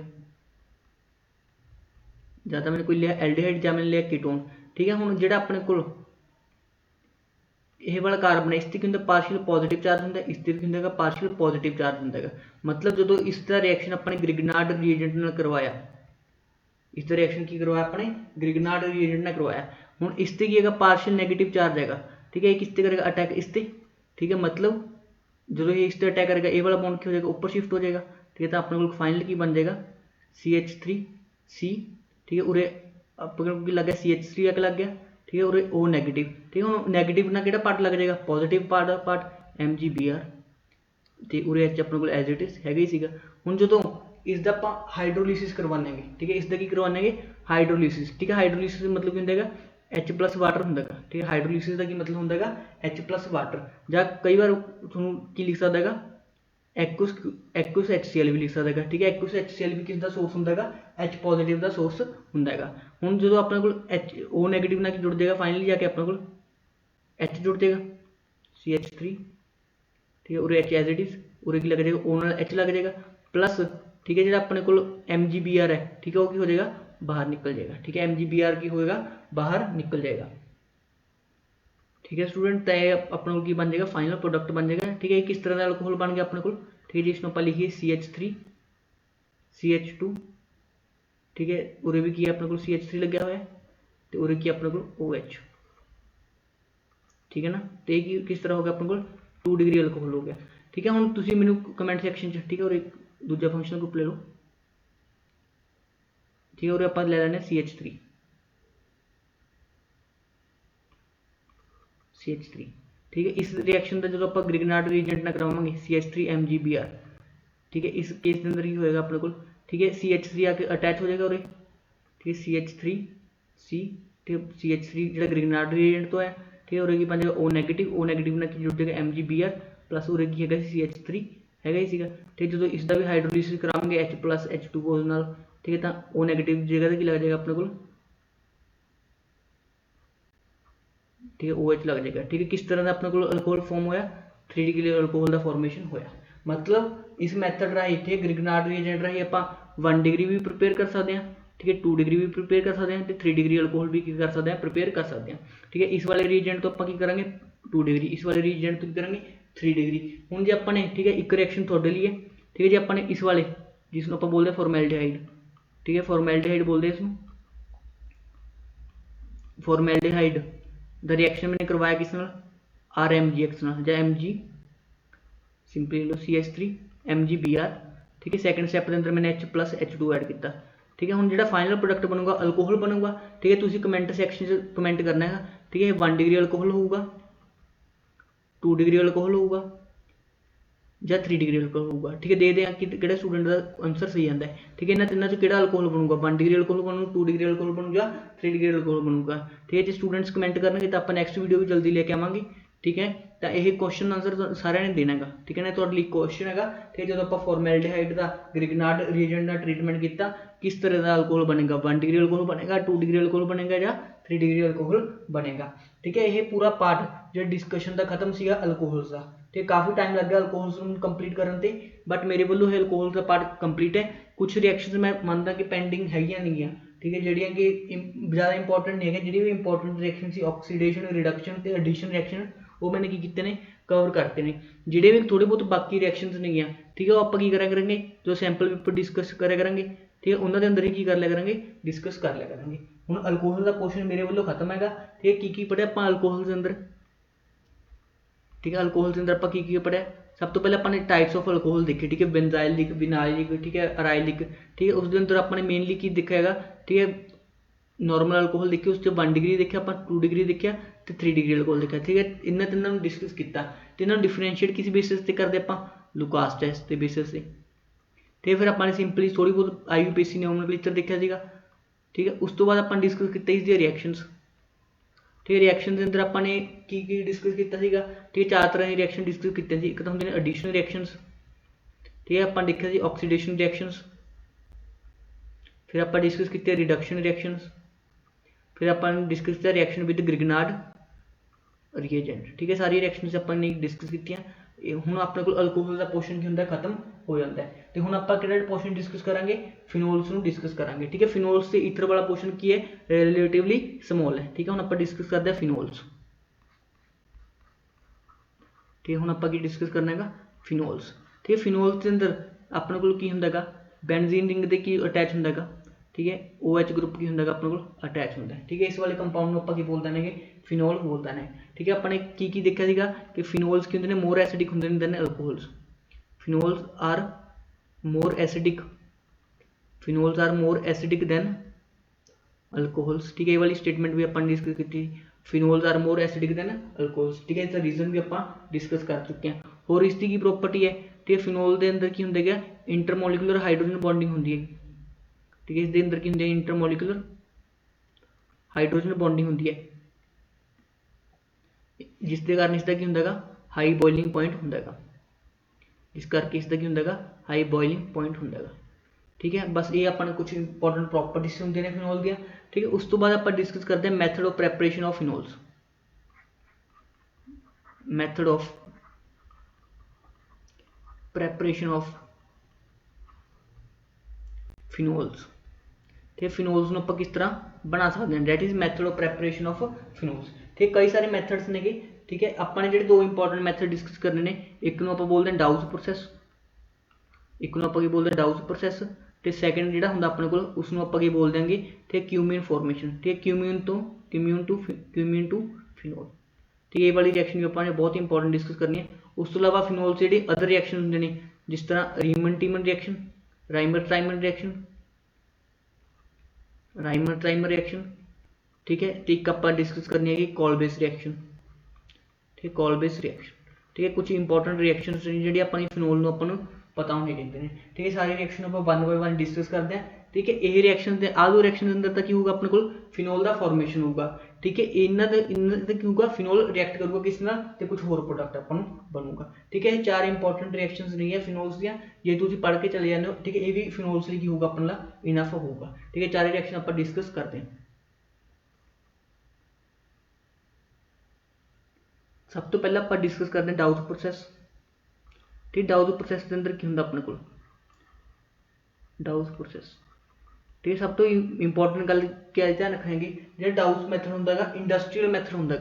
ज़्यादा मैंने कोई लिया एल्डिहाइड या मैंने लिया कीटोन, ठीक है। हुण जिहड़ा अपने को ये वाला कार्बन है इससे की होंगे पार्शियल पॉजिटिव चार्ज होंगे, इससे की होंगे पार्शियल पॉजिटिव चार्ज होंगे, मतलब जो इसका रिएक्शन अपने ग्रिग्नार्ड रिएजेंट ने करवाया, इस रिएक्शन की करवाया अपने ग्रिग्नार्ड रिएजेंट ने करवाया, हुण इससे की है पार्शियल नेगेटिव चार्ज है, ठीक है। किसते करेगा अटैक इससे, ठीक है, मतलब जो ये इस अटैक करेगा ये वाला बॉन्ड क्या हो जाएगा ऊपर शिफ्ट हो जाएगा, ठीक है। तो अपने को फाइनल की बन जाएगा CH3C, ठीक है। उरे अपने को लग गया CH3 एक लग गया, ठीक है, उरे O नेगेटिव, ठीक है। हम नेगेटिव ना किहड़ा पार्ट लग जाएगा पॉजिटिव पार्ट MgBr, तो उरे H अपने को एज इट इज है ही सीगा। हुण जो इसका आप हाइड्रोलिसिस करवाने, ठीक है, इसका की करवाने हाइड्रोलिसिस, ठीक है। हाइड्रोलिसिस मतलब क्या होंगे H+ वाटर होंगे, ठीक है। हाइड्रोलिसिस का की मतलब होंगे H+ वाटर, या कई बार तुहानूं की लिख सकता है एक्वस HCl भी लिख सकता है, ठीक है। एक्वस HCl भी किसका सोर्स होंगे H पॉजिटिव का सोर्स होंगे। हुण जो अपने को O नेगेटिव ना जुड़ जाएगा फाइनली जाके अपने को H जुड़ जाएगा CH3, ठीक है, उरे H एज इट इज, उरे की लग जाएगा O नाल H लग जाएगा प्लस, ठीक है, जो अपने को MgBr है, ठीक है, वो की हो जाएगा बाहर निकल जाएगा, ठीक है। MgBr की होएगा बाहर निकल जाएगा, ठीक है स्टूडेंट। तय अपने को बन जाएगा फाइनल प्रोडक्ट बन जाएगा, ठीक है। किस तरह का अल्कोहल बन गया अपने को, ठीक है, जिसमें आप लिखिए CH3 CH2, ठीक है, उरे भी किया अपने को CH3 लग गया हुआ है, तो उरे की अपने को OH, ठीक है ना। तो ये किस तरह हो गया अपने को 2 डिग्री अल्कोहल हो गया, ठीक है। हुण तुसीं मैनूं कमेंट सैक्शन च, ठीक है, और एक दूजा फंक्शन ग्रुप ले लो, ठीक है, और आप ले लेने CH3, ठीक है। इस रिएक्शन का जो आप ग्रिग्नार्ड रिएजेंट ना करवाएंगे CH3MgBr, ठीक है, इस केस के अंदर ही होएगा अपने को, ठीक है, CH3 आके अटैच हो जाएगा और, ठीक है, CH3C, ठीक है, CH3 जो ग्रिग्नार्ड रिएजेंट तो है, ठीक है, और बन जाएगा O नेगेटिव ना जुड़ जाएगा MgBr प्लस और की है CH3 है ही सीगा, ठीक है। जो इसका भी हाइड्रोलिसिस कराएंगे H+ H2O नाल, ठीक है, तो O नेगेटिव जगह की लग जाएगा अपने को, ठीक है, OH लग जाएगा, ठीक है। किस तरह का अपने को अल्कोहल फॉर्म होया 3 डिग्री अल्कोहल का फॉर्मेशन होया, मतलब इस मैथड राही, ठीक है, ग्रिग्नार्ड रिएजेंट राही आप 1 डिग्री भी प्रिपेयर कर सकते हैं, ठीक है, 2 डिग्री भी प्रिपेयर कर सकते हैं, तो 3 डिग्री अल्कोहल भी कर सकते हैं प्रिपेयर कर सकते हैं, ठीक है। इस वाले रिएजेंट तो आप करेंगे 2 डिग्री, इस वाले रिएजेंट तो करेंगे 3 डिग्री। हुण जो अपने, ठीक है, एक रिएक्शन थोड़े लिए, ठीक है, जो अपने इस वाले जिसनों आप बोलते हैं फॉर्मेल्डिहाइड, ठीक है, फॉर्मेल्डिहाइड बोलते हैं इसमें, ਫਾਰਮੈਲਡੀਹਾਈਡ ਦਾ ਰਿਐਕਸ਼ਨ ਮੈंने करवाया किस नाल RMgX नाल ਜਾਂ Mg ਸਿੰਪਲੀ लो CH3 MgBr ठीक है। सैकेंड स्टैप के अंदर मैंने H+H2 ऐड किया ठीक है। हुण जिहड़ा फाइनल प्रोडक्ट बनूगा अल्कोहल बनूगा ठीक है। तुसीं कमेंट सैक्शन च कमेंट करना है ठीक है। 1 डिग्री अल्कोहल होगा, 2 डिग्री अल्कोहल होगा ਜਾਂ 3 डिग्री अल्कोहल होगा ठीक है। देखते हैं कि किहड़े स्टूडेंट का आंसर सही आता है ठीक है। इन्हां तिन्नां चों किहड़ा अल्कोहल बनूगा, 1 डिग्री अल्कोहल बनूगा, 2 डिग्री अल्कोहल बनूगा, 3 डिग्री अल्कोहल बनूगा ठीक है। जो स्टूडेंट्स कमेंट करनगे तो आपां नैक्सट वीडियो भी जल्दी लेके आवांगे ठीक है। तो यह क्वेश्चन आंसर सारे ने देना है ठीक है ना। तुहाडे लई क्वेश्चन है ठीक है। जो आपां फॉर्मैल्डिहाइड का ग्रिगनार्ड रिएजेंट का ट्रीटमेंट किया किस तरह का अल्कोहल बनेगा, 1 डिग्री अल्कोहल बनेगा, 2 डिग्री अल्कोहल बनेगा या 3 डिग्री अल्कोहल बनेगा ठीक है। यह पूरा पार्ट जो डिस्कशन का खत्म सीगा अल्कोहल्स का ठीक है। काफ़ी टाइम लग गया अल्कोहल्स नूं कंप्लीट करन ते बट मेरे वालों यह अल्कोहल का पार्ट कंप्लीट है। कुछ रिएक्शनस मैं मानता कि पेंडिंग हैगियां नहीं ठीक है, ਜਿਹੜੀਆਂ कि ज़्यादा इंपॉर्टेंट नहीं है। ਜਿਹੜੀ भी इंपॉर्टेंट रिएक्शन सी ऑक्सीडेशन रिडक्शन ते एडिशन रिएक्शन वो मैंने की कीते ने कवर करते हैं। ਜਿਹੜੇ भी थोड़े बहुत बाकी रिएक्शनस नहीं है ठीक है, वो आप करा करेंगे जो सैंपल पेपर डिस्कस करा करेंगे ठीक है। उन्होंने अंदर ही की कर लिया करेंगे, डिस्कस कर लिया करेंगे। हुण अल्कोहल का पोर्शन मेरे वालों खत्म है ठीक है। की पढ़िया आपां अल्कोहल के अंदर ठीक है। अल्कोहल के अंदर आपां की पढ़िया, सब तो पहले अपने टाइप्स ऑफ अल्कोहल देखे ठीक है। बेंजाइलिक, विनाइलिक ठीक है, अराइलिक ठीक है। उसके अंदर अपने मेनली की देखा है ठीक है। नॉर्मल अल्कोहल देखे, उस 1 डिग्री देखा, आप 2 डिग्री देखा तो 3 डिग्री अल्कोहल देखा ठीक है। इन्होंने तीनों डिस्कस किया तो इन्होंने डिफरेंशिएट किस बेसिस से करते आप लुकास टेस्ट के बेसिस से तो फिर अपने सिंपली थोड़ी बहुत IUPAC नोमेनक्लेचर देखा सीगा ठीक है। उस तो बाद अपन डिस्कस किया इसके रिएक्शनस ठीक है। रिएक्शन के अंदर अपने की डिस्कस किया सीगा ठीक है। 4 तरह की रिएक्शन डिस्कस किए एक तो होंगे एडिशनल रिएक्शनस ठीक है। अपन देखा जी ऑक्सीडेशन रिएक्शनस, फिर आप डिस्कस किए रिडक्शन रिएक्शनस, फिर अपन डिस्कस किया रिएक्शन विद ग्रिगनार्ड रिएजेंट ठीक है। सारी रिएक्शनस अपन डिस्कस की। हुण अपने को अल्कोहल का पोर्शन की होंगे खत्म हो जाता है तो हुण आपां किहड़ा पोर्शन डिस्कस करांगे, फिनोल्स नूं डिस्कस करांगे ठीक है। फिनोल्स से ईथर वाला पोर्शन की है रिलेटिवली समॉल है ठीक है। हुण आपां डिस्कस करते हैं फिनोल्स ठीक है। हुण आपां की डिस्कस करना है फिनोल्स ठीक है। फिनोल्स के अंदर अपने को की होंदा बेंजीन रिंग दे की अटैच होंदा ठीक है। OH ग्रुप की होंदा अपने को अटैच होंदा ठीक है। इस वाले कंपाउंड को आप बोल देंगे फिनोल बोल देना ठीक है। अपने की देखा सीगा कि फिनोल्स की होंगे मोर एसिडिक होंगे than alcohols. Phenols are more acidic, phenols are more acidic than alcohols ठीक है। ये वाली स्टेटमेंट भी अपन डिस्कस की, phenols are more acidic than alcohols ठीक है। इसका रीजन भी अपन डिस्कस कर चुके हैं। और इसकी की प्रॉपर्टी है ठीक है। फिनोल के अंदर की होंगे क्या इंटरमोलिकुलर हाइड्रोजन बॉन्डिंग होंगी है ठीक है। इसके अंदर की होंगे इंटरमोलिकुलर हाइड्रोजन बॉन्डिंग होंगी है जिसके कारण इसका की होंगे हाई बॉइलिंग पॉइंट होंगे, जिस करके इसका की होंगे हाई बॉइलिंग पॉइंट होंगे ठीक है। बस ये अपने कुछ इंपॉर्टेंट प्रॉपर्टीज होंगे ने फिनोल दियाँ ठीक है। उस तो बाद आप डिस्कस करते हैं method of preparation of phenols. Method of preparation of phenols ठीक है। फिनोल्स को आप किस तरह बना सकते हैं, that is method of preparation of phenols ठीक है। कई सारे मैथड्स ने ठीक है। अपने जो 2 इंपॉर्टेंट मैथड डिस्कस करने ने, एक को आप बोलते हैं डाउस प्रोसैस, एक को आप बोलते हैं डाउस प्रोसैस तो सैकेंड जो होंगे अपने को उसमें आप बोल देंगे ठीक है क्यूमीन फॉर्मेशन ठीक है। क्यूमीन टू फिनोल ठीक है। ये वाली रिएक्शन भी अपने बहुत इंपॉर्टेंट डिस्कस करनी है। उस तो अलावा फिनोल से जो अदर रिएक्शन होंगे ने जिस तरह Reimer Tiemann reaction, Reimer Tiemann reaction, Reimer Tiemann reaction ठीक है। तो एक आप डिस्कस करनी है कि कॉल बेस रिएक्शन ठीक है, कॉल बेस रिएक्शन ठीक है। कुछ इंपॉर्टेंट रिएक्शन जी अपनी फिनोल में अपन पता होने चाहिए ठीक है। सारे रिएक्शन आप 1 बाय 1 डिस्कस करते हैं ठीक है। ये रिएक्शन आ 2 रिएक्शन के अंदर तक की होगा अपने को फिनोल का फॉर्मेशन होगा ठीक है। इन्होंने की होगा फिनोल रिएक्ट करूगा किस नाल ते कुछ होर प्रोडक्ट अपन बनूगा ठीक है। 4 इंपॉर्टेंट रिएक्शंस नहीं है फिनोल्स दियां, ये तुसीं पढ़ के चले जाते हो ठीक है। ये भी फिनोल्स लिए की होगा अपन ला इनफ होगा ठीक है। 4 रिएक्शन आप डिस्कस करते हैं। सब तो पहले आप डिस्कस करते हैं डाउस प्रोसैस ठीक। डाउस प्रोसैस के अंदर की होंगे अपने को डाउस प्रोसैस ठीक है। सब तो इंपॉर्टेंट गल क्या ध्यान रखेंगे जो डाउस मैथड होंगे इंडस्ट्रीयल मैथड होंगे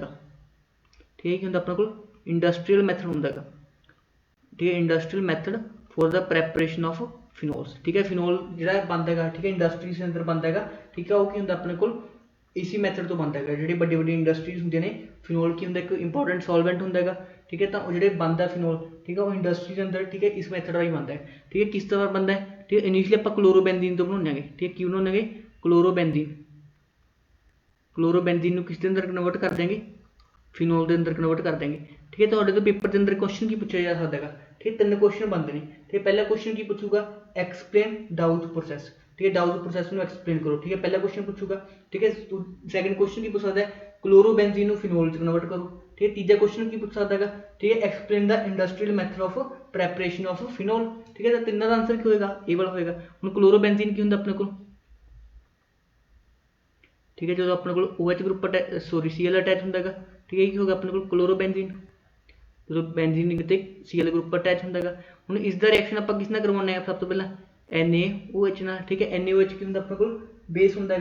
ठीक है। होंगे अपने को इंडस्ट्रीयल मैथड होंगे ठीक है। Industrial method for the preparation of phenols ठीक है। फिनोल जो बनता है ठीक है इंडस्ट्रीज के अंदर बनता है ठीक है। वो की होंगे अपने को इसी मैथड तो बनता है। जी बड़ी बड़ी इंडस्ट्रीज होंगे ने फिनोल की होंगे एक इंपॉर्टेंट सॉल्वेंट होंगे, ठीक है। तो जो बनता फिनोल, ठीक है, वो इंडस्ट्री के अंदर, ठीक है, इस मैथड ही बनता है, ठीक है। किस तरह बनता है, ठीक है। इनिशियली आप क्लोरोबेंजीन तो बनाने, ठीक है, क्यों बनाने, क्लोरोबेंजीन, क्लोरोबेंजीन किस के अंदर कन्वर्ट कर देंगे, फिनोल के अंदर कन्वर्ट कर देंगे, ठीक है। तो पेपर के अंदर क्वेश्चन की पूछा जा सकता है, ठीक है। 3 क्वेश्चन बनते हैं, ठीक है। पहला क्वेश्चन की पूछूगा, एक्सप्लेन डाउज प्रोसैस, ठीक है, डाउज प्रोसैस में एक्सप्लेन करो, ठीक है, पहला क्वेश्चन पूछूगा, ठीक है। सैकंड क्वेश्चन की पूछ सकता है, क्लोरोबेंजीन फिनोल च कन्वर्ट करो, ठीक है। तीजा क्वेश्चन की पूछ सकता है, ठीक है, explain the industrial method of preparation of phenol, ठीक है। तो तीनों का आंसर की होगा, ए वाला होगा। हुण क्लोरोबेंजीन की होंदा अपने को, ठीक है, जो अपने को OH group sorry Cl attach होंगे, ठीक है, होगा अपने को क्लोरोबेंजीन, जो बेंजीन कितने Cl ग्रुप अटैच होंगे। हुण इसका रिएक्शन आप किस नाल करवाने, सब तो पहला NaOH नाल, ठीक है। NaOH की होंगे अपने को बेस होंगे,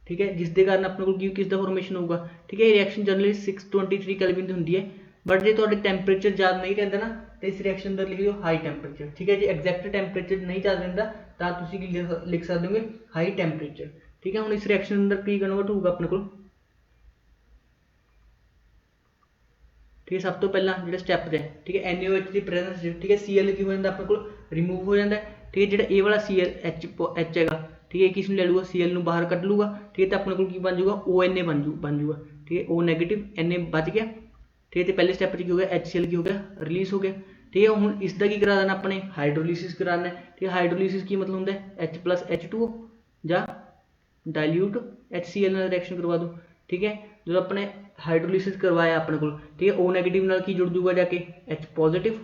ठीक है, जिसके कारण अपने को किसका फॉर्मेशन होगा, ठीक है। रिएक्शन जनरली 623 केल्विन होंगी है, बट जो थोड़े टैंपरेचर याद नहीं रहता ना, तो इस रिएक्शन अंदर लिख लो हाई टैंपरेचर, ठीक है जी। एग्जैक्ट टैंपरेचर नहीं याद रहता तो तुम लिख सकते हो हाई टैंपरेचर, ठीक है। हम इस रिएक्शन अंदर की कन्वर्ट होगा अपने को, ठीक है। सब तो पहला जो स्टैप है, ठीक है, NaOH की प्रेजेंस, ठीक है, Cl की हो जाता अपने को रिमूव हो जाता है, ठीक है। जो ए वाला H है, ठीक है, किस ले लूगा, Cl बाहर कट लूगा, ठीक है। तो अपने को बन जाऊगा ONa बन जूगा, ठीक है, O नेगेटिव, Na बच गया, ठीक है। तो पहले स्टैप की हो गया, HCl की हो गया रिलीज हो गया, ठीक है। हम इसका की करा देना अपने हाइड्रोलिसिस कराना है, ठीक है। हाइड्रोलिसिस की मतलब होंगे H+H2O या डाइल्यूट HCl रिएक्शन करवा दो, ठीक है। जो अपने हाइड्रोलिसिस करवाया अपने को, ठीक है, O नेगेटिव नाल की जुड़ जूगा जाके H पॉजिटिव,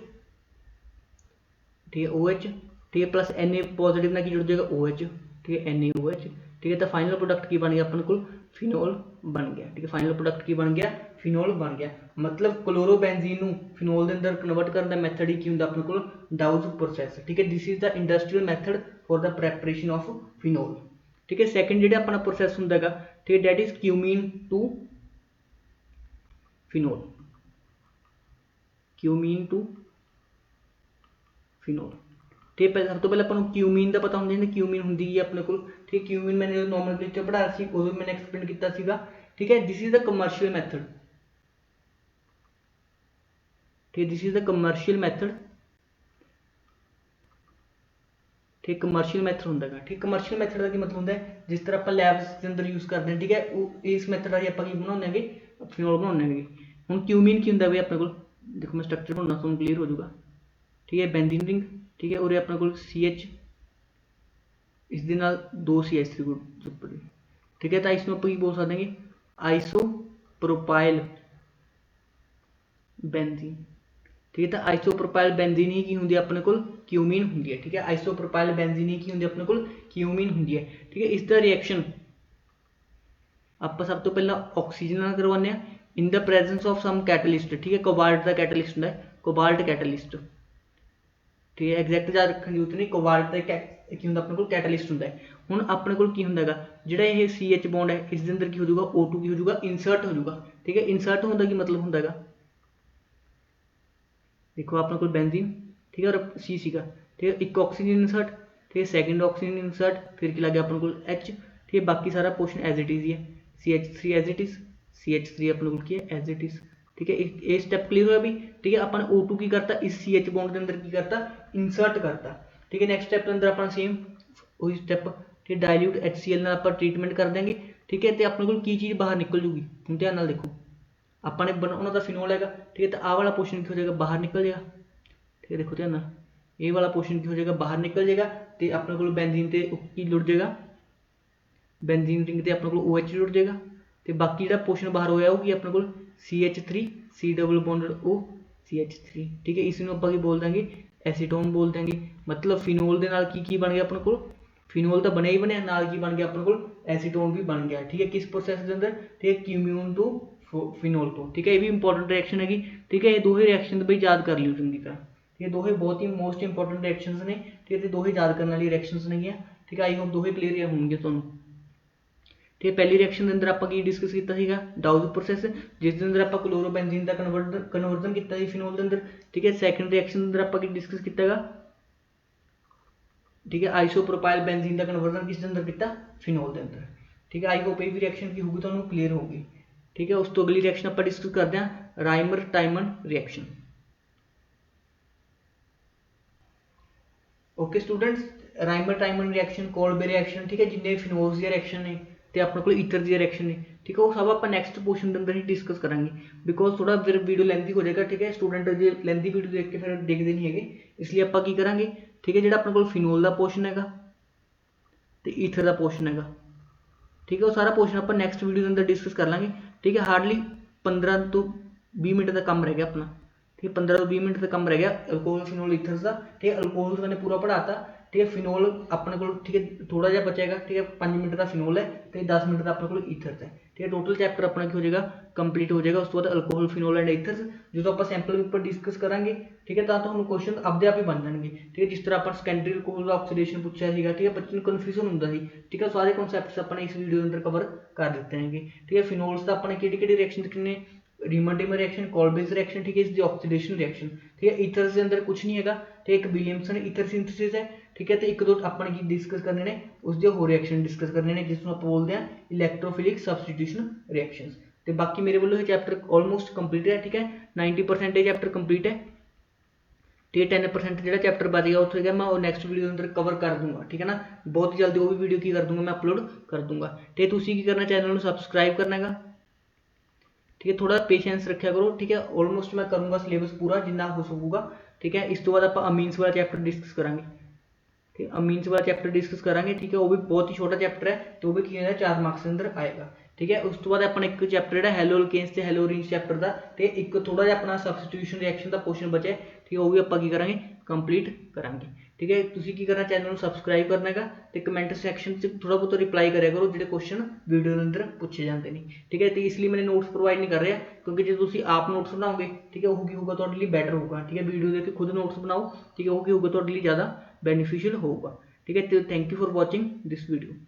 ठीक है, OH, ठीक है, प्लस Na पॉजिटिव ना की जुड़ जाएगा OH, ठीक है, NaOH, ठीक है। तो फाइनल प्रोडक्ट की बन गया अपने को फिनोल बन गया, ठीक है। फाइनल प्रोडक्ट की बन गया फिनोल बन गया। मतलब क्लोरोबेंजीन फिनोल के अंदर कन्वर्ट करने का मैथड ही की होंगे अपने को डाउज प्रोसैस, ठीक है। This is the industrial method for the preparation of phenol, ठीक है। सैकेंड जो अपना प्रोसैस होंगे, ठीक है, that is cumene to phenol, cumene to phenol, ठीक है। सब तो पहले अपन क्यूमीन का पता होना चाहिए, क्यूमीन होंगी है अपने को, ठीक है। क्यूमीन मैंने नॉमेनक्लेचर पढ़ाया सी, उदों मैंने एक्सप्लेन किया, ठीक है। This is the commercial method, ठीक है, this is the commercial method, ठीक, कमर्शियल मैथड होंगे, ठीक। कमर्शियल मैथड का मतलब होंगे जिस तरह आप लैब्स के अंदर यूज करते हैं, ठीक है। इस मैथड का आप बनाने फिनोल बनाने। हम क्यूमीन की होंगे भाई अपने को, देखो मैं स्ट्रक्चर बनाना तो क्लीयर हो जाऊगा, ठीक है। बेंजीन रिंग, ठीक है, और अपने को CH, इस दे नाल 2 CH3 ग्रुप, ठीक है। तो इसमें आप बोल सकते हैं आइसोप्रोपाइल बेंजीन, ठीक है। तो आइसोप्रोपाइल बेंजीन ही की होंगी अपने को क्यूमीन होंगी है, ठीक है। आइसोप्रोपाइल बेंजीन ही की होंगी अपने को क्यूमीन होंगी है, ठीक है। इसका रिएक्शन आप सब तो पहला ऑक्सीजन नाल करवाने in the presence of some catalyst, ठीक है। कोबाल्ट का कैटलिस्ट होंगे, कोबाल्ट कैटलिस्ट, ठीक है। एग्जैक्ट याद रखने की जरूरत नहीं, कोबाल्ट की होंगे अपने को कैटलिस्ट होंगे। हुण अपने को की होंगे जिहड़ा ये CH बॉन्ड है इस अंदर की हो जाऊगा O2 की हो जाऊगा इंसर्ट हो जाऊगा, ठीक है। इंसर्ट होने का की मतलब होंगे, देखो अपने को बेंजीन, ठीक है, और C सीगा, ठीक है, एक ऑक्सीजन इंसर्ट, ठीक है, सैकेंड ऑक्सीजन इंसर्ट, फिर की लगे अपने को H, ठीक है। बाकी सारा पोर्शन एज इट इज ही है, CH3 as it is, CH3 अपने को की है एज इट इज, ठीक है। ये स्टेप क्लियर हुआ अभी, ठीक है। अपन O2 की करता इस CH बॉन्ड के अंदर की करता इंसर्ट करता, ठीक है। नेक्स्ट स्टेप के अंदर अपना सेम वही स्टेप, ठीक है, डाइल्यूट HCl नाल अपन ट्रीटमेंट कर देंगे, ठीक है। तो अपने को की चीज़ बाहर निकल जूगी, हम ध्यान नाल देखो अपने बनाना तो फिनोल है, ठीक है। तो आह वाला पोर्शन की हो जाएगा बाहर निकल जाएगा, ठीक है। देखो ध्यान नाल ये वाला पोर्शन की हो जाएगा बाहर निकल जाएगा, तो अपने को बेंजीन ते की जुड़ जाएगा, बेंजीन रिंग ते अपने को OH जुड़ जाएगा, तो बाकी जो पोर्शन बाहर होया वो अपने को CH3 C double bonded O CH3, ठीक है। इसमें आप बोल देंगे एसीटोन बोल देंगे। मतलब फिनोल के नाल की बन गया अपने को, फिनोल तो बनया ही बनया, नाल की बन गया अपने को एसीटोन भी बन गया, ठीक है। किस प्रोसैस के अंदर, ठीक है, क्यूम्यून टू फिनोल तो, ठीक है। ये भी इंपॉर्टेंट रिएक्शन हैगी, ठीक है। ये दो ही रिएक्शन भाई याद कर लियो चंगी तरह, ठीक है। दो ही बहुत ही मोस्ट इंपॉर्टेंट रिएक्शंस ने, ठीक है। दो ही याद करने वाली रिएक्शंस नहीं है, ठीक है। आई होप दो ही क्लीयर होंगे तुहानू, ठीक है। पहली रिएक्शन के अंदर आप डिस्कस किया डाउज प्रोसैस, जिस अंदर आप क्लोरोबेंजीन का कन्वर्जन किया फिनोल के अंदर, ठीक है। सैकेंड रिएक्शन अंदर आप डिस्कस किया, ठीक है, आइसोप्रोपाइल बेंजीन का कन्वर्जन किस अंदर किया फिनोल के अंदर, ठीक है। आई होप ये भी रिएक्शन की होगी तो क्लीयर होगी। ठीक है, उस तो अगली रिएक्शन आप डिस्कस करते हैं Rymer टाइमन reaction. Okay students, Rymer टाइमन reaction, Kolbe reaction, ठीक है, जिन्हें फिनोल्स दी रिएक्शन ने ਤੇ ਆਪਣੇ ਕੋਲ ਈਥਰ ਦੀ ਰਿਐਕਸ਼ਨ ਨੇ, ਠੀਕ ਹੈ, ਉਹ ਸਭ ਆਪਾਂ ਨੈਕਸਟ ਪੋਰਸ਼ਨ ਦੇ ਅੰਦਰ ਹੀ ਡਿਸਕਸ ਕਰਾਂਗੇ ਬਿਕੋਜ਼ ਥੋੜਾ ਫਿਰ ਵੀਡੀਓ ਲੈਂਦੀ ਹੋ ਜਾਏਗਾ। ਠੀਕ ਹੈ, ਸਟੂਡੈਂਟ ਜੇ ਲੈਂਦੀ ਵੀਡੀਓ ਦੇਖ ਕੇ ਫਿਰ ਦੇਖਦੇ ਨਹੀਂ ਹੈਗੇ, ਇਸ ਲਈ ਆਪਾਂ ਕੀ ਕਰਾਂਗੇ, ਠੀਕ ਹੈ, ਜਿਹੜਾ ਆਪਣੇ ਕੋਲ ਫਿਨੋਲ ਦਾ ਪੋਰਸ਼ਨ ਹੈਗਾ ਤੇ ਈਥਰ ਦਾ ਪੋਰਸ਼ਨ ਹੈਗਾ, ਠੀਕ ਹੈ, ਉਹ ਸਾਰਾ ਪੋਰਸ਼ਨ ਆਪਾਂ ਨੈਕਸਟ ਵੀਡੀਓ ਦੇ ਅੰਦਰ डिस्कस कर लांगे। ठीक है, हार्डली 15 ਤੋਂ 20 मिनट का काम रह गया अपना। ठीक है, 15 ਤੋਂ 20 मिनट का काम रह गया अल्कोहल फिनोल ईथर्स का। ठीक है, अल्कोहल मैंने पूरा पढ़ाता। ठीक है, फिनोल अपने को, ठीक है, थोड़ा जहा बचेगा। ठीक है, 5 मिनट का फिनोल है तो 10 मिनट का अपने को ईथर्स है। ठीक है, टोटल चैप्टर अपना की हो जाएगा कंप्लीट हो जाएगा। उस तो बाद अल्कोहल फिनोल एंड ईथर्स जो आप सैंपल पेपर डिस्कस करांगे। ठीक है, तो हम क्वेश्चन आपदे आप ही बन जाएंगे। ठीक है, जिस तरह आप सेकेंडरी अल्कोहल का ऑक्सीडेशन पूछा है। ठीक है, बच्चे को कन्फ्यूजन होता है। ठीक है, सारे कॉन्सैप्ट्स अपने इस वीडियो के अंदर कवर कर देते हैं। ठीक है, फिनोल्स का अपने किहड़ी रिएक्शन कितने, रीमन रिएक्शन, कोल्बेज रिएक्शन, ठीक है, इसकी ऑक्सीडेशन रिएक्शन। ठीक है, ईथर्स के अंदर कुछ नहीं है। ठीक है, एक विलियमसन ईथर सिंथेसिस है। ठीक है, तो एक दो अपने की डिस्कस करने ने उसके होर रिएक्शन डिस्कस करने ने जिसको आप बोलते हैं इलैक्ट्रोफिलिक सबस्टिट्यूशन रिएक्शंस। तो बाकी मेरे वालों ये चैप्टर ऑलमोस्ट कंप्लीट है। ठीक है, 90% ये चैप्टर कंप्लीट है। ठीक है, 10% जो चैप्टर बच गया उस मैं वो नैक्सट वीडियो के अंदर कवर कर दूंगा। ठीक है ना, बहुत ही जल्दी वो भी वीडियो की कर दूंगा, मैं अपलोड कर दूंगा। ठीक है, तुसी की करना, चैनल को सबसक्राइब करना है। ठीक है, थोड़ा पेशेंस रखा करो। ठीक है, ऑलमोस्ट मैं करूँगा सिलेबस पूरा जितना हो सकूगा। ठीक है, इस तो बाद आप अमीन्स वाला चैप्टर डिस्कस करांगे। ठीक है, अमीन्स वाला चैप्टर डिस्कस करांगे। ठीक है, वो भी बहुत ही छोटा चैप्टर है तो वो भी की 4 मार्क्स के अंदर आएगा। ठीक है, उस तो बाद अपना एक चैप्टर है हैलो अल्केन्स ते हैलो अरेंज चैप्टर का। तो एक थोड़ा जिहा अपना सबस्टिट्यूशन रिएक्शन का पोर्शन बचा है। ठीक है, वो भी आप करेंगे कंप्लीट करांगे। ठीक है, तुसीं की करना, चैनल को सबसक्राइब करना है तो कमेंट सैक्शन से थोड़ा बहुत रिप्लाई करा करो जो क्वेश्चन वीडियो के अंदर पूछे जाते हैं। ठीक है, तो इसलिए मैंने नोट्स प्रोवाइड नहीं कर रहा क्योंकि जो तुसीं आप नोट्स बनाओगे, ठीक है, वो की होगा तुहाडे लिए बैटर होगा। ठीक है, वीडियो देख के खुद नोट्स बनाओ। ठीक है, वो की होगा तुहाडे लिए ज़्यादा बेनीफिशियल होगा। ठीक है, तो thank you for watching this video.